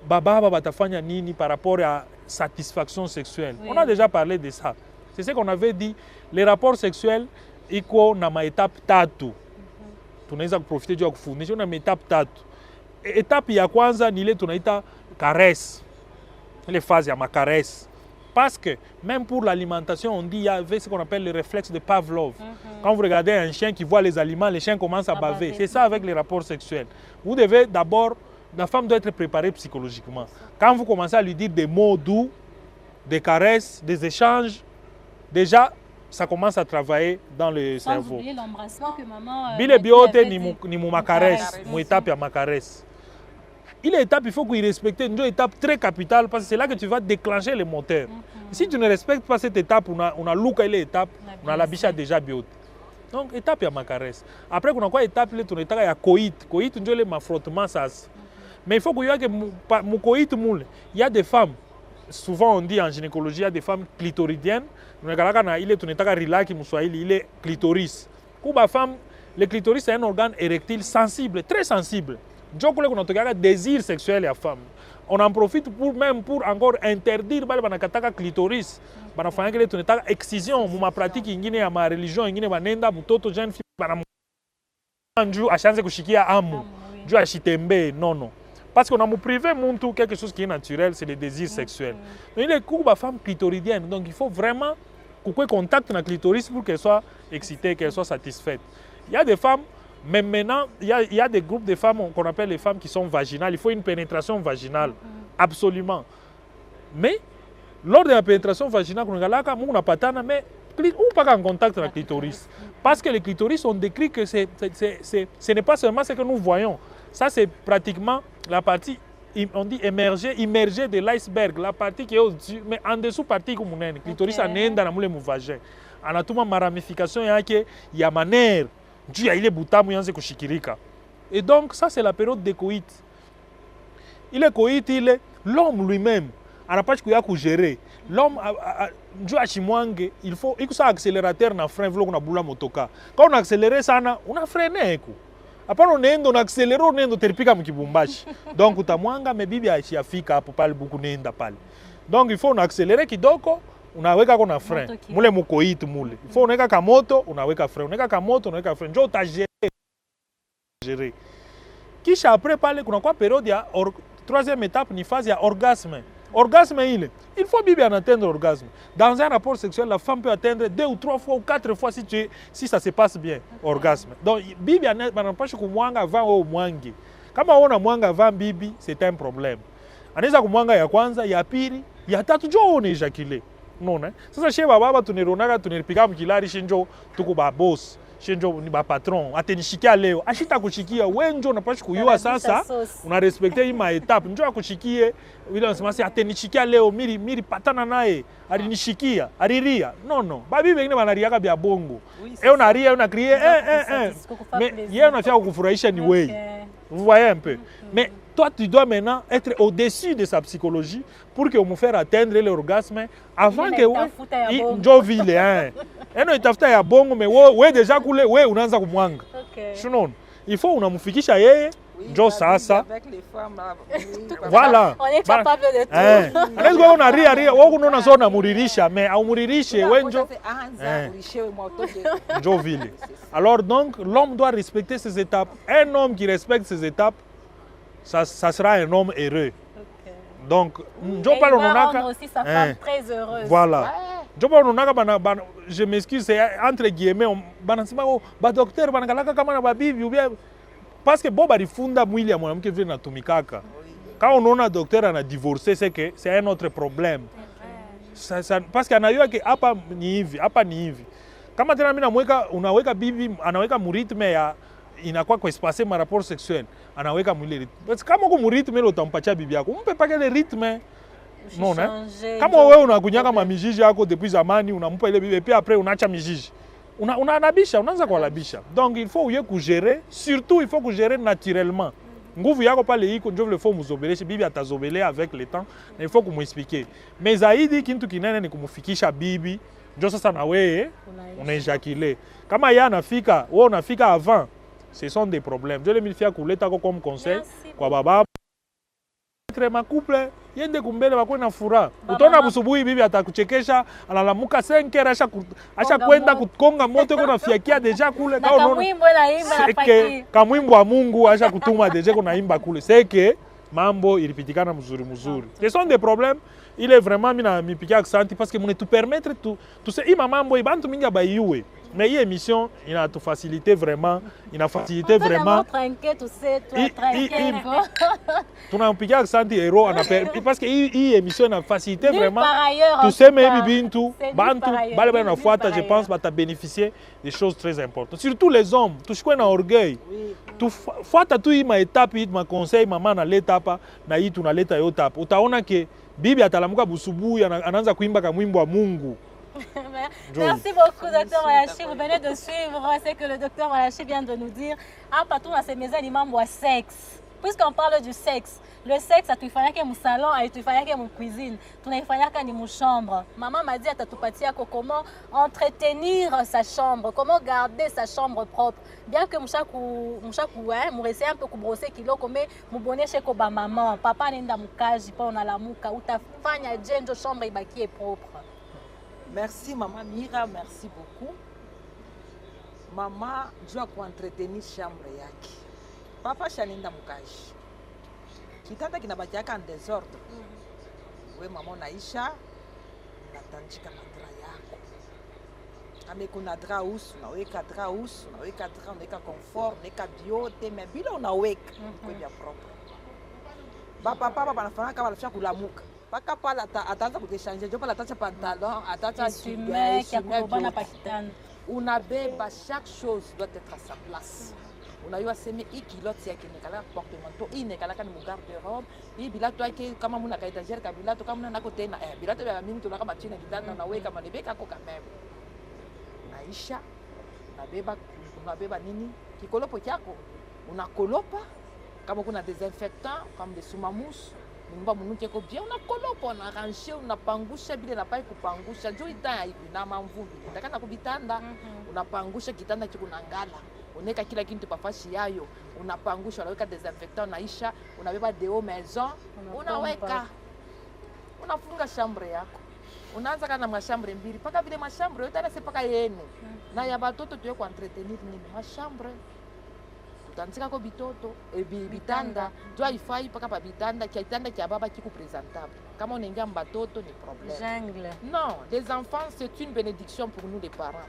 Baba batafanya nini par rapport à satisfaction sexuelle. Oui. On a déjà parlé de ça. C'est ce qu'on avait dit. Les rapports sexuels iko na maetape tatu. Tunaweza kuprofiter juu ya kufundisha na maetape tatu. Étape ya kwanza ni ile tunaita caresse. Les phases ya macaresse. Parce que même pour l'alimentation, on dit il y avait ce qu'on appelle le réflexe de Pavlov. Quand vous regardez un chien qui voit les aliments, les chiens commencent à baver. C'est ça avec les rapports sexuels. Vous devez d'abord, la femme doit être préparée psychologiquement. Quand vous commencez à lui dire des mots doux, des caresses, des échanges, déjà, ça commence à travailler dans le cerveau. Sans oublier l'embrassement que maman... Bile biote ni ma caresse, mon étape à ma caresse. Il est étape, il faut qu'il respecte une étape très capitale parce que c'est là que tu vas déclencher le moteur. Si tu ne respectes pas cette étape, on a look à l'étape, on a la bicha déjà biote. Donc étape à ma caresse. Après on a quoi étape là, on étape à coït. Coït on dit ma frottement ça. Mais il faut que mon coït moule. Il y a des femmes, souvent on dit en gynécologie, il y a des femmes clitoridiennes. On a il est on étape relax il est clitoris. Pour ma femme, le clitoris c'est un organe érectile sensible, très sensible. On a désir sexuel à la femme. On en profite même pour encore interdire le clitoris. On a fait une excision. Ma pratique, ma religion, ma mutoto jeune fille, a chance de chikia amu. Dieu a chitembe, non. Parce qu'on a privé quelque chose qui est naturel, c'est le désir sexuel. Donc il est court la femme clitoridienne. Donc il faut vraiment couper contact avec la clitoris pour qu'elle soit excitée, qu'elle soit satisfaite. Il y a des femmes. Mais maintenant, il y a des groupes de femmes qu'on appelle les femmes qui sont vaginales. Il faut une pénétration vaginale, absolument. Mais lors de la pénétration vaginale, on n'a pas tant, mais on pas en contact avec le clitoris. Parce que les clitoris ont décrit que ce n'est pas seulement ce que nous voyons. Ça, c'est pratiquement la partie, on dit immergée de l'iceberg, la partie qui est au-dessus, mais en dessous, partie comme on est. Le clitoris est dans le vagin. En a tout ma ramification, il y a manière. Et donc, ça, c'est la période de coït. Il est coït, l'homme lui-même, il n'a pas de gérer. L'homme, il faut un accélérateur dans le frein, quand on accélère ça, on a freiné. Après, on accélère, on a terpika mkibumbashi. Donc, utamwanga, mais bibi haishafika pour parler beaucoup nenda pale. Donc, il faut accélérer kidoko. Unaweka kuna frein mule mukoiti mule il faut unaweka kamoto unaweka frein unaweka kamoto unaweka frein ndio utagérer kisha après pale kuna kwa période ya troisième étape ni phase ya orgasme il faut bibi atteindre l'orgasme dans un rapport sexuel la femme peut atteindre 2 ou 3 fois ou 4 fois si ça se passe bien orgasme donc bibi anapaswa kumwanga avant au mwangi kama una mwanga avant bibi c'est un problème anaweza kumwanga ya kwanza ya pili ya tatu jo unaejaculer non sasa chez baba tuneronaka tunipika mkilari shinjo tuko ba boss shinjo ni ba patron atenishikia leo ashita kushikia wenjo unapaswa kuyua sasa una respecter hii ma étape njo akushikie vile unasema si atenishikia leo miri patana naye alinishikia aliria non babi wengine wanariaka bya bongo unaria una crier mais yeye unafia kukufurahisha ni wewe vous voyez un peu mais toi, tu dois maintenant être au-dessus de sa psychologie pour que me faire atteindre l'orgasme avant que njovile eno itafuta ya bongo mais we déjà kule we unaanza kumwanga. Shunon. Il faut unamfikisha yeye Njo sasa. Avec les femmes, là, oui, Voilà. On est capable de tout. Anaweza kuwa unaria ria, wewe unaona sio unamuririsha, mais aumuririshe wewe njo. Njo vile. Alors donc l'homme doit respecter ses étapes. Un homme qui respecte ses étapes, ça sera un homme heureux. Donc njo pale unaonaka aussi sa femme très heureuse. Voilà. Njo pale unaonaka je m'excuse, c'est entre guillemets banasema ba docteur banakalaka kama na babibi ou bien parce que boba rifunda mwili ya mwanamke vile natumikaka. Quand on unaona docteur ana divorcé, c'est que c'est un autre problème. Parce que anajua que hapa ni hivi. Kama tena mimi namweka unaweka bibi anaweka muritme ya inakuwa kwa espacer ma rapport sexuel. Anaweka mwili ritme. Parce que kama uko muritme ile utampatia bibi yako. Umpe pake ile ritme. Non, kama wewe unakunyaka mamijiji yako depuis zamani unampa ile bibi et puis après unaacha mijiji. Unaanabisha, unaanza kualabisha. Donc il faut uye kugérer, surtout il faut kugérer naturellement. Nguvu yako pale iko ndio vile faut muzobeleshe, bibi atazobelea avec le temps, na il faut kumuexpliquer. Mais zaidi kintu kinene ni kumufikisha bibi, ndio sasa na wewe unaejakile. Kama yeye anafika, wewe unafika avant, ce sont des problèmes. Je le milifia kuleta comme conseil kwa baba. Ma couple yende kumbele bakwe na furaha. Utaona busubuhi bibi atakuchekesha, analamuka 5 asha kwenda kukonga moto kuna fiakia deja kule na kamwimbo na imba afaki. Kamwimbo wa Mungu asha kutuma deja kuna imba kule. C'est que mambo ilipitikana mzuri. Ce sont des problèmes. Il est vraiment mina mipikia accent parce que mon tout permettre tout ce ima mambo ibantu minga bayuwe. Mais hii émission inatufaciliter vraiment, inafaciliter vraiment. Tunampigia accent hero parce que hii émission inafaciliter vraiment. Tu sais mais bibintu, bantu bale bale nafuata, je pense bata bénéficier des choses très importantes. Surtout les hommes, tushikwe na orgueil. Fuata tu hii ma étape, hii ma conseil mama na leta hapa na hii tunaleta yote hapa. Utaona ke bibi atalamuka busubuhi anaanza kuimba kamwimbo wa Mungu. Merci beaucoup, docteur Malachi. Vous venez de suivre ce que le docteur Malachi vient de nous dire. En partout dans ces maisons, il y a sexe. Puisqu'on parle du sexe, le sexe, tu fais que mon salon, tu fais que mon cuisine, tu fais que mon chambre. Maman m'a dit à Tatupatia comment entretenir sa chambre, comment garder sa chambre propre. Bien que mon récit un peu brosser kilo, comme mon bonnet chez Koba maman, papa n'est pas mon cas, j'ai pas on a la mouka, ou ta femme a une chambre qui est propre. Merci maman Mira, merci beaucoup. Maman doit entretenir chambre yake. Papa shalinda mukaji. Kitanda kinabakiaka en désordre. We maman naisha natanjika madra yako. Ame kuna dra usu, unaweka dra usu, unaweka dra, unaweka confort, unaweka biote, mais bila unaweka kwa vya propre. Papa banafanya kama alifia kulamuka. Paka pala ataanza kudeshanger, jo pala atacha pantalon, atacha chimé, unabeba chaque chose doit être à sa place. Unayua sema hii kilote yake nekala portemanteau, hii nekala kani mu garde-robe, hii bilato yake kama muna ka étagère ka bilato kama muna nako tena bilato ya mimi tunaka machine kitanda na weka manebeka kwa kamera. Naisha unabeba nini? Kikolopo chako unakolopa kama kuna désinfectant comme des soumamous. Mumba munuke ko bien unakolopa unarange unapangusha bila napai kupangusha juu ita hivi na mamvumbi ndakana kubitanda unapangusha kitanda chiko na ngala unaweka kila kitu pafashi yayo unapangusha unaweka désinfectant naisha unabeba deo maison unaweka unafunga chambre yako unaanza kana mashambre mbili paka vile mashambre yote ana sepaka yenu na ya batoto tuwe kwa entretenir ni mashambre tanzika ko bitoto bitanda tu haifai paka pa bitanda kitanda kia baba kiko présentable kama unaingia mbatoto ni problème jungle. Non, les enfants c'est une bénédiction pour nous les parents.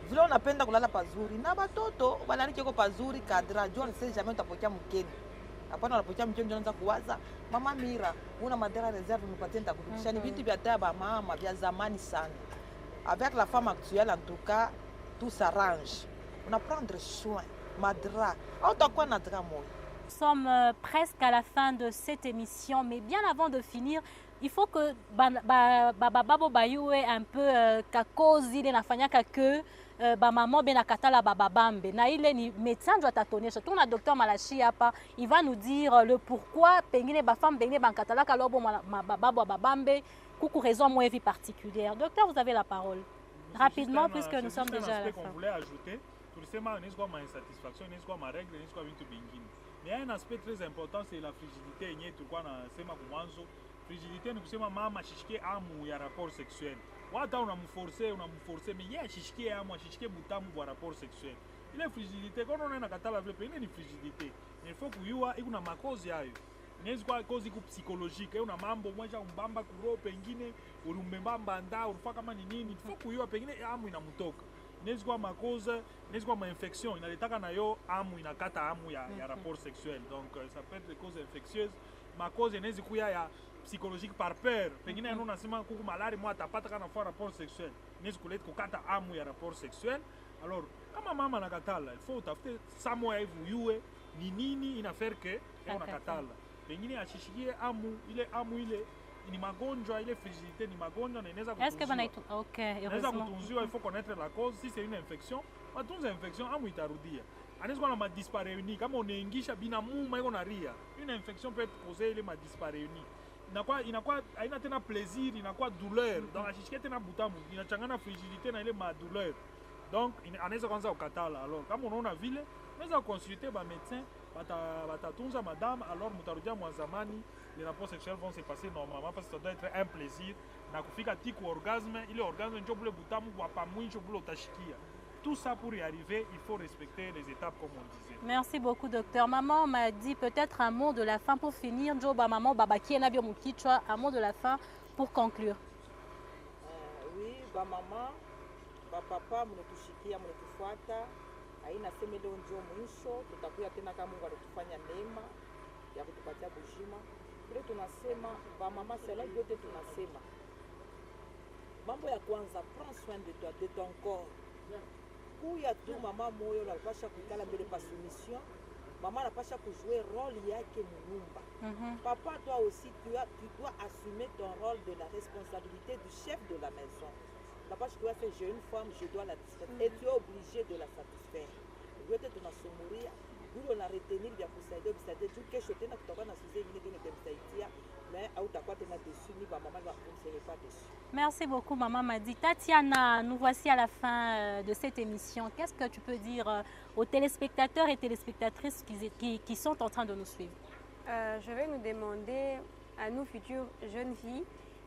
Vile unapenda kulala pazuri na batoto banalike ko pazuri kadra John sasa jamais utapokea mkeni. Hapana unapokea mkeni unaanza kuwaza mama Mira una madera réserve nipatie nitakurudisha ni vitu vya taba mama vya zamani sana. Avec la femme actuelle en tout cas tout s'arrange. On a prendre soin. Madra. Nous sommes presque à la fin de cette émission, mais bien avant de finir, il faut que Babo Bayou ait un peu kakozi de nafanyaka que maman ben akatala bababambe. Na ile ni médecin doit t'atonner. Surtout le docteur Malachi hapa, il va nous dire le pourquoi pengine ba femme pengine ban katala ka lobo bababo babambe kuku raison moins vie particulière. Docteur, vous avez la parole. Rapidement puisque nous sommes déjà à la fin. tulisema inaweza kuwa insatisfaction, inaweza kuwa maregle, inaweza kuwa vitu vingine. Mais un aspect très important c'est la frigidité yenyewe tulikuwa nasema kwa mwanzo. Frigidité ni kusema mama ashishikie amu ya rapport sexuel. Wata unamforcer, mais yeye ashishikie amu, ashishikie butamu kwa rapport sexuel. Ile frigidité quand on a katala vile pengine ni frigidité. Il faut kujua iko na makozi hayo. Inaweza kuwa kozi ku psychologique, una mambo moja umbamba kuro pengine ulimbamba nda urufa kama ni nini. Il faut kujua pengine amu inamtoka. Inaweza kuwa makozi, inaweza kuwa ma-infection, inaletaka na yo amu inakata amu ya rapport sexuel. Donc ça peut être des causes infectieuses. Makozi inaweza kuwa ya psychologique par peur. Pengine anaona nasema kuku malari mwa atapata kana kwa rapport sexuel. Inaweza kuleta kukata amu ya rapport sexuel. Alors kama mama anakatala, il faut utafute samo ya yue ni nini inafaire que unakatala. Pengine ashishikie amu ile ni magonjwa, ile frigidité ni magonjwa na inaweza kutunziwa. Inaweza kutunziwa, il faut connaître la cause. Si c'est une infection, watunza infection amu itarudia. Anaweza kuwa na madispareunie kama unaingisha bina muma iko na ria. Une infection peut être causée ile madispareunie. Inakuwa haina tena plaisir, inakuwa douleur. Donc ashishikie tena butamu, inachangana frigidité na ile douleur. Donc anaweza kwanza ukatala. Alors kama unaona vile, unaweza consulter ba médecin, batatunza madame, alors mutarudia mwa zamani, les rapports sexuels vont se passer normalement parce que ça doit être un plaisir. Na kufika tiku orgasme, ile orgasme ndio bule butamu kwa pamwisho bule utashikia. Tout ça pour y arriver, il faut respecter les étapes comme on disait. Merci beaucoup, docteur. Maman m'a dit peut-être un mot de la fin pour finir. Joba maman babaki na bio mukichwa, un mot de la fin pour conclure. Oui, ba maman, ba papa mnetushikia, mnetufuata. Haina sema leo ndio mwisho, tutakuja tena kama Mungu alitufanya neema ya kutupatia bujima. Vile tunasema ba mama sala yote tunasema. Mambo ya kwanza, prends soin de toi, de ton corps. Kuya tu mama moyo anapasha kukala mbele pa soumission. Mama anapasha kujouer rôle yake munyumba. Papa toi aussi tu dois assumer ton rôle de la responsabilité du chef de la maison. Parce que j'ai une femme, je dois la distraire. Et tu es obligé de la satisfaire. Je vais te donner on a retenu vya kusaidia tu kesho tena kutakuwa na sujet nyingine tena tutamsaidia mais hautakuwa tena dessus ni ba maman ne serait pas dessus. Merci beaucoup maman Madi. Tatiana, nous voici à la fin de cette émission. Qu'est-ce que tu peux dire aux téléspectateurs et téléspectatrices qui sont en train de nous suivre? Je vais nous demander à nous futures jeunes filles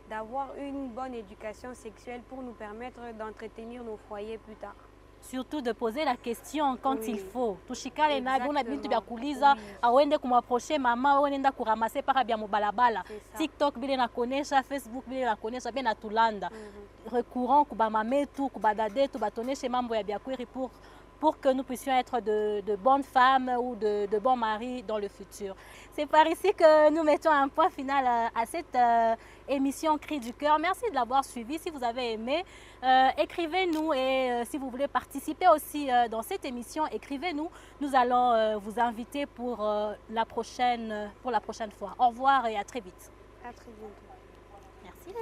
d'avoir une bonne éducation sexuelle pour nous permettre d'entretenir nos foyers plus tard. Surtout de poser la question quand il faut. Tushikale na bona bintu bya kuuliza, awende kumapprocher mama, awende kuramase para bya mubalabala. TikTok bile na konesha, Facebook bile na konesha bia na tulanda. Recourant kuba mametu, kuba dadetu, batoneshe mambo ya bya kweri pour que nous puissions être de bonnes femmes ou de bons maris dans le futur. C'est par ici que nous mettons un point final à cette émission Cri du Cœur. Merci de l'avoir suivi. Si vous avez aimé, écrivez-nous et si vous voulez participer aussi dans cette émission, écrivez-nous. Nous allons vous inviter pour la prochaine fois. Au revoir et à très vite. À très bientôt. Merci.